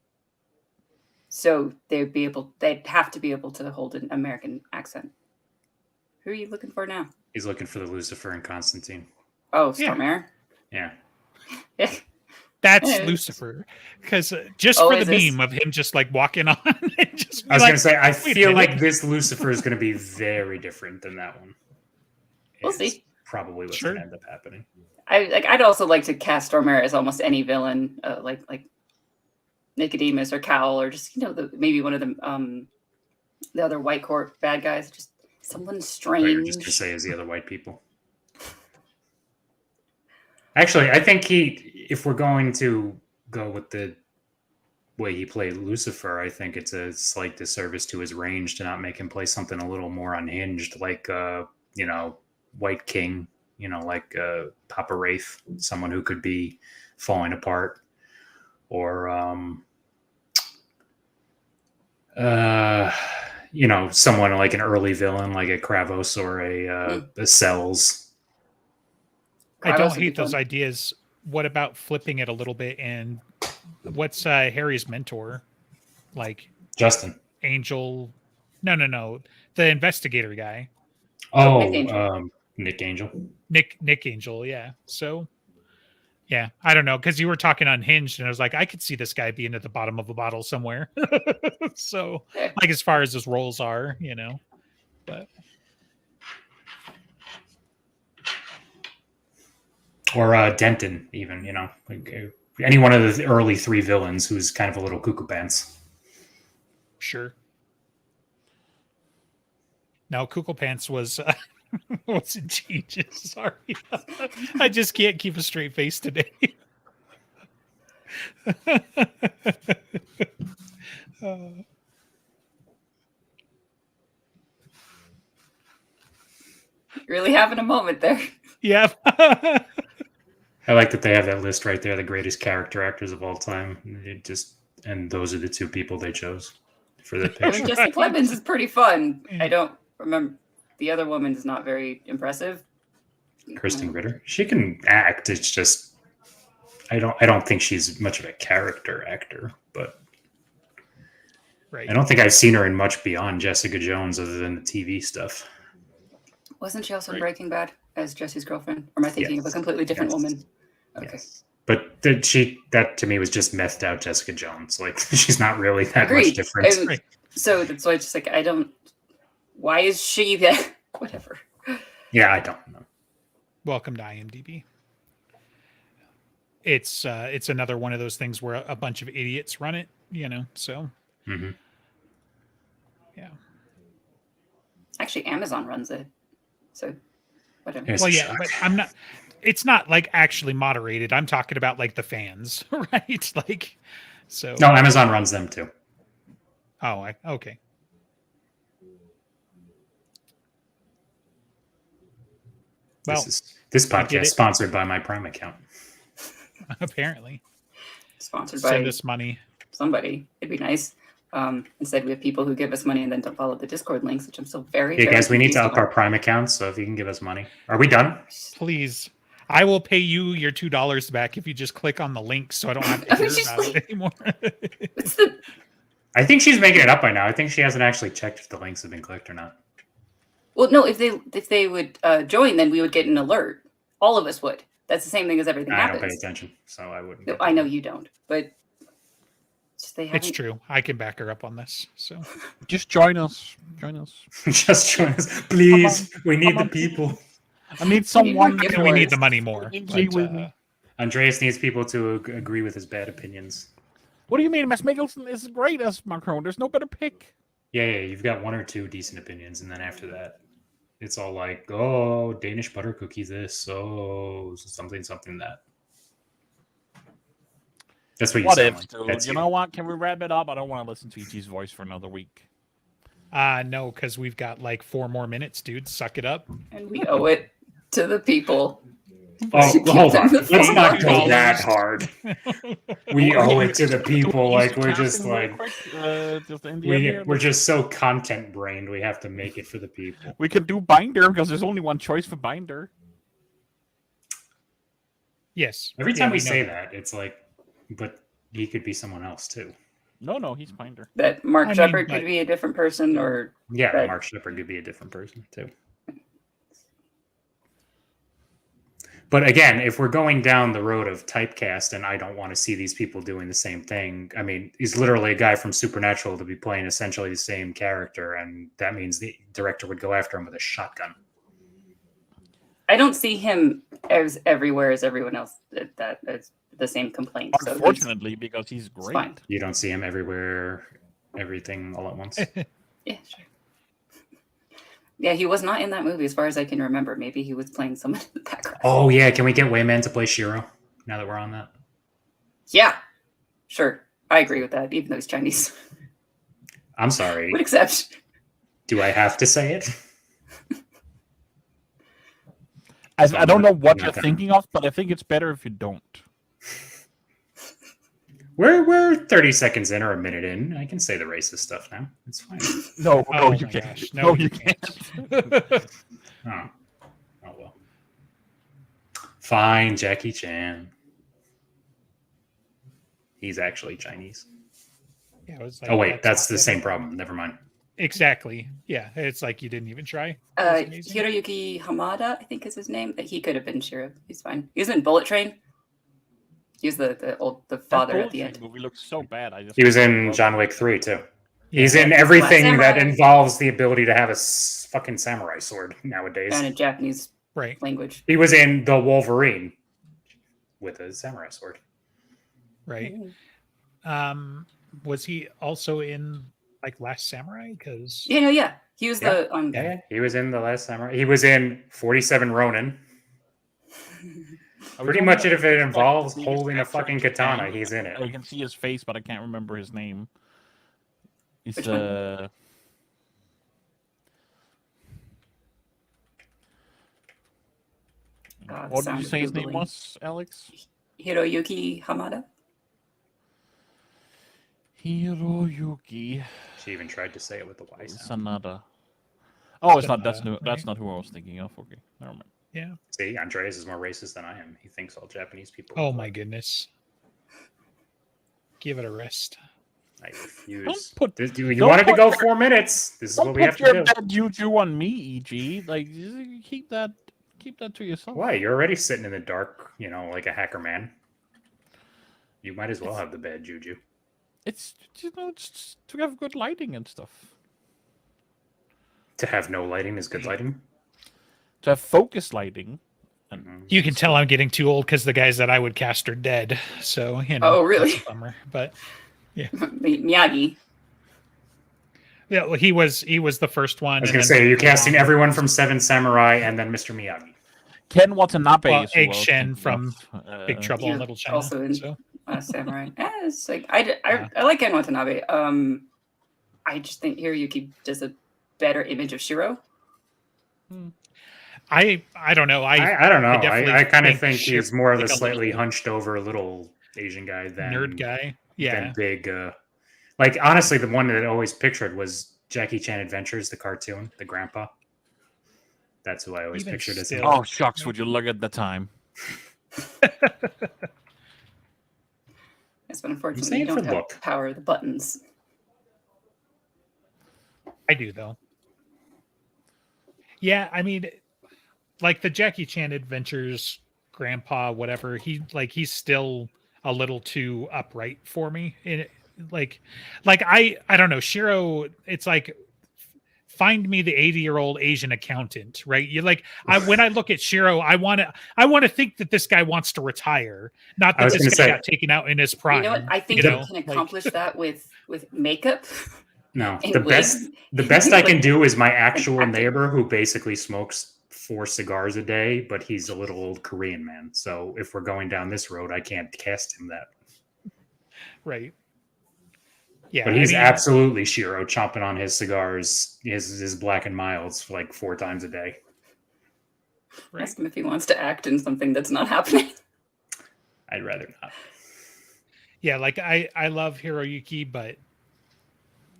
So they'd have to be able to hold an American accent. Who are you looking for now? He's looking for the Lucifer and Constantine. Oh, Stormare? Yeah. That's Lucifer. Because just for the meme of him just like walking on. I was going to say, I feel like this Lucifer is going to be very different than that one. We'll see. Probably what's going to end up happening. I'd also like to cast Stormare as almost any villain, like Nicodemus or Cowl, or just maybe one of the other White Court bad guys. Just someone strange. Just to say, as the other white people. Actually, I think if we're going to go with the way he played Lucifer, I think it's a slight disservice to his range to not make him play something a little more unhinged, like White King, like Papa Wraith, someone who could be falling apart, or someone like an early villain, like a Kravos or a Cells. I don't hate those ideas. What about flipping it a little bit? And what's Harry's mentor? Like Justin Angel? No. The investigator guy. Oh, Nick Angel. Nick Angel, yeah. So, yeah, I don't know, because you were talking unhinged, and I was like, I could see this guy being at the bottom of a bottle somewhere. So, like, as far as his roles are, but. Or Denton, even, any one of the early 3 villains who's kind of a little cuckoo pants. Sure. No, cuckoo pants was in changes. Sorry, I just can't keep a straight face today. Really having a moment there. Yeah. I like that they have that list right there, the greatest character actors of all time. And those are the 2 people they chose for the picture. I mean, Jessica Clemens is pretty fun. I don't remember. The other woman is not very impressive. Kristen Ritter. She can act. It's just I don't think she's much of a character actor, but right. I don't think I've seen her in much beyond Jessica Jones other than the TV stuff. Wasn't she also in Breaking Bad as Jesse's girlfriend? Or am I thinking of a completely different woman? Okay. Yes. But that to me was just methed out Jessica Jones. Like, she's not really that much different. So that's why it's just like, why is she that? Whatever. Yeah, I don't know. Welcome to IMDb. it's another one of those things where a bunch of idiots run it, so Mm-hmm. yeah. Actually, Amazon runs it, so whatever. It's Well, a yeah, shock. but it's not like actually moderated. I'm talking about like the fans, right? Like, so. No, Amazon runs them too. Oh, okay. Well, This I get podcast it. sponsored by my Prime account. Apparently, Sponsored send by us money. somebody. It'd be nice. Instead, we have people who give us money and then don't follow the Discord links, which I'm so very. Hey very guys, we need to confused up our about. Prime accounts, so if you can give us money. Are we done? Please. I will pay you your $2 back if you just click on the link so I don't have to hear about it anymore. What's the? I think she's making it up by now. I think she hasn't actually checked if the links have been clicked or not. Well, no. If they would join, then we would get an alert. All of us would. That's the same thing as everything I don't pay happens. attention, so I wouldn't. No, get I know that. you don't, but they haven't. It's true. I can back her up on this. So Just join us. Join us. Just join us, please. We need the people. I need someone. gift we need wars. the money more. Easy but, with me. Andreas needs people to agree with his bad opinions. What do you mean? Mads Mikkelsen is great as Macron. There's no better pick. Yeah, you've got one or two decent opinions, and then after that, it's all like, oh, Danish butter cookie this, oh, something that. That's what you What sound if, like. dude? That's You know what? Can we wrap it up? I don't want to listen to EG's voice for another week. no, because we've got like 4 more minutes, dude. Suck it up. And we owe it to the people. Oh, Keep hold on. them the Let's phone not go calls. that hard. We owe it to the people. Like we're just like we're just so content brained. We have to make it for the people. We could do Binder because there's only one choice for Binder. Yes. Every Yeah, time we know say that, it's like, but he could be someone else too. No, he's Binder. That Mark I mean, Shepard but- could be a different person, or Yeah, Right. Mark Shepard could be a different person too. But again, if we're going down the road of typecast and I don't want to see these people doing the same thing, I mean, he's literally a guy from Supernatural to be playing essentially the same character, and that means the director would go after him with a shotgun. I don't see him as everywhere as everyone else. That's the same complaint. So Unfortunately, because he's great. fine. You don't see him everywhere, everything all at once. Yeah, sure. Yeah, he was not in that movie as far as I can remember. Maybe he was playing someone in the background. Oh yeah, can we get Wayman to play Shiro? Now that we're on that, Yeah, sure. I agree with that, even though he's Chinese. I'm sorry. Would accept. Do I have to say it? I don't know what I'm you're not gonna- thinking of, but I think it's better if you don't. We're 30 seconds in or a minute in. I can say the racist stuff now. It's fine. No, Oh you my can't. gosh. No, you can't. Oh. Oh well. Fine, Jackie Chan. He's actually Chinese. Yeah, it was like, Oh wait, that's the same problem. Never mind. Exactly. Yeah, it's like you didn't even try. That's amazing. Hiroyuki Hamada, I think is his name. He could have been Shiro. He's fine. He was in Bullet Train. He was the father at the end. That movie looks so bad. He was in John Wick 3 too. Yeah. He's in everything that Samurai. involves the ability to have a fucking samurai sword nowadays. And in Japanese Right. language. He was in The Wolverine with a samurai sword. Right. Was he also in like Last Samurai? Because Yeah. He was Yeah. the Yeah, he was in The Last Samurai. He was in 47 Ronin. Pretty much if it involves holding a fucking katana, he's in I it. can see his face, but I can't remember his name. He's Which one? God, What did sound you of say his name Googling. was, Alex? Hiroyuki Hamada. Hiroyuki She even tried to say it with the Y sound. Sanada. Oh, it's not. That's Sanada, that's right? not who I was thinking of. Okay, never mind. yeah. See, Andreas is more racist than I am. He thinks all Japanese people. Oh look my like- goodness. Give it a rest. I refuse. Don't put- You don't wanted to put go your- 4 minutes. This is Don't what we have put to your do. bad juju on me, EG. Like, keep that to yourself. Why? You're already sitting in the dark, like a hacker man. You might as well have the bad juju. It's it's to have good lighting and stuff. To have no lighting is good lighting. To have focus lighting You can tell I'm getting too old because the guys that I would cast are dead. So, you know. Oh, really? That's a bummer. But yeah. Miyagi. Yeah, well, he was the first one. I was going to say, you're casting everyone from Seven Samurai and then Mr. Miyagi. Ken Watanabe. Well, Egg Shen from Big Trouble in Little China. Also in Samurai. It's like I like Ken Watanabe. I just think Hiroyuki does a better image of Shiro. I don't know. I don't know. I kind of think Shiro he's more of like the a slightly little hunched over little Asian guy than nerd guy. Yeah. than big. Like honestly, the one that I always pictured was Jackie Chan Adventures, the cartoon, the grandpa. That's who I always Even pictured as. still. Oh shucks! Would you look at the time? Yes, but unfortunately, you don't have power of the buttons. I do though. Yeah, I mean, like the Jackie Chan Adventures grandpa, whatever. He's still a little too upright for me. Like I don't know. Shiro, it's like find me the 80-year-old Asian accountant, right? You like when I look at Shiro, I want to think that this guy wants to retire, not that this guy got taken out in his prime. You know what? I think you can accomplish that with makeup. No, the best I can do is my actual neighbor who basically smokes 4 cigars a day, but he's a little old Korean man. So if we're going down this road, I can't cast him that. Right. Yeah, but he's absolutely Shiro, chomping on his cigars, his Black and Milds like 4 times a day. Right. Ask him if he wants to act in something that's not happening. I'd rather not. Yeah, like I love Hiroyuki, but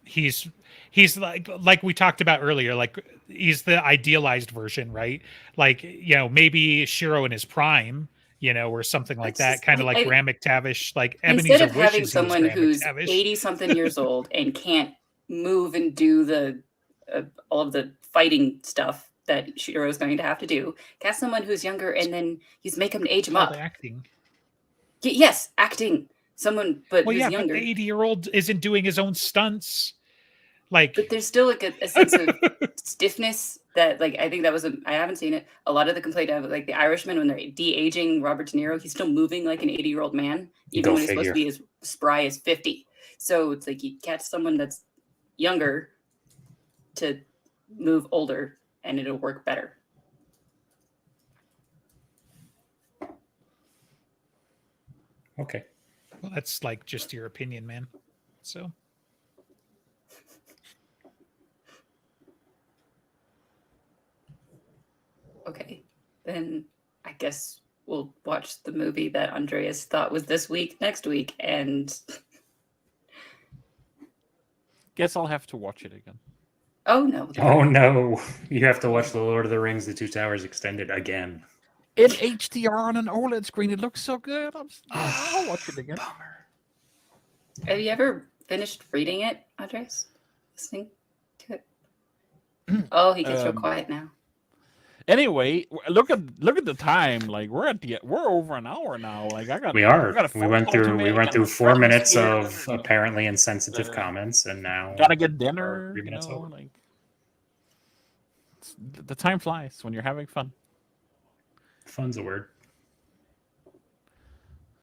he's like we talked about earlier, like he's the idealized version, right? Like, you know, maybe Shiro in his prime, you know, or something like that, kind of like Graham McTavish, like Ebenezer instead of having someone who's 80-something years old and can't move and do the all of the fighting stuff that Shiro is going to have to do, cast someone who's younger and then make him age him up. Acting. Yes, acting. Someone, but well, who's younger. But the 80-year-old isn't doing his own stunts. Like, but there's still like a sense of stiffness that, like, I think that was I haven't seen it. A lot of the complaint of like the Irishman when they're de-aging Robert De Niro, he's still moving like an 80-year-old man, even when he's supposed to be as spry as 50. So it's like you catch someone that's younger to move older, and it'll work better. Okay. Well, that's like just your opinion, man. So. Okay, then I guess we'll watch the movie that Andreas thought was this week, next week, and guess I'll have to watch it again. Oh no! Oh no! You have to watch The Lord of the Rings: The Two Towers Extended again. In HDR on an OLED screen, it looks so good. I'll watch it again. Bummer. Have you ever finished reading it, Andres? Listening to it? Oh, he gets real quiet now. Anyway, look at the time. Like we're over an hour now. Like we went through 4 minutes of apparently insensitive comments, and now gotta get dinner. 3 minutes over. Like the time flies when you're having fun. Fun's a word.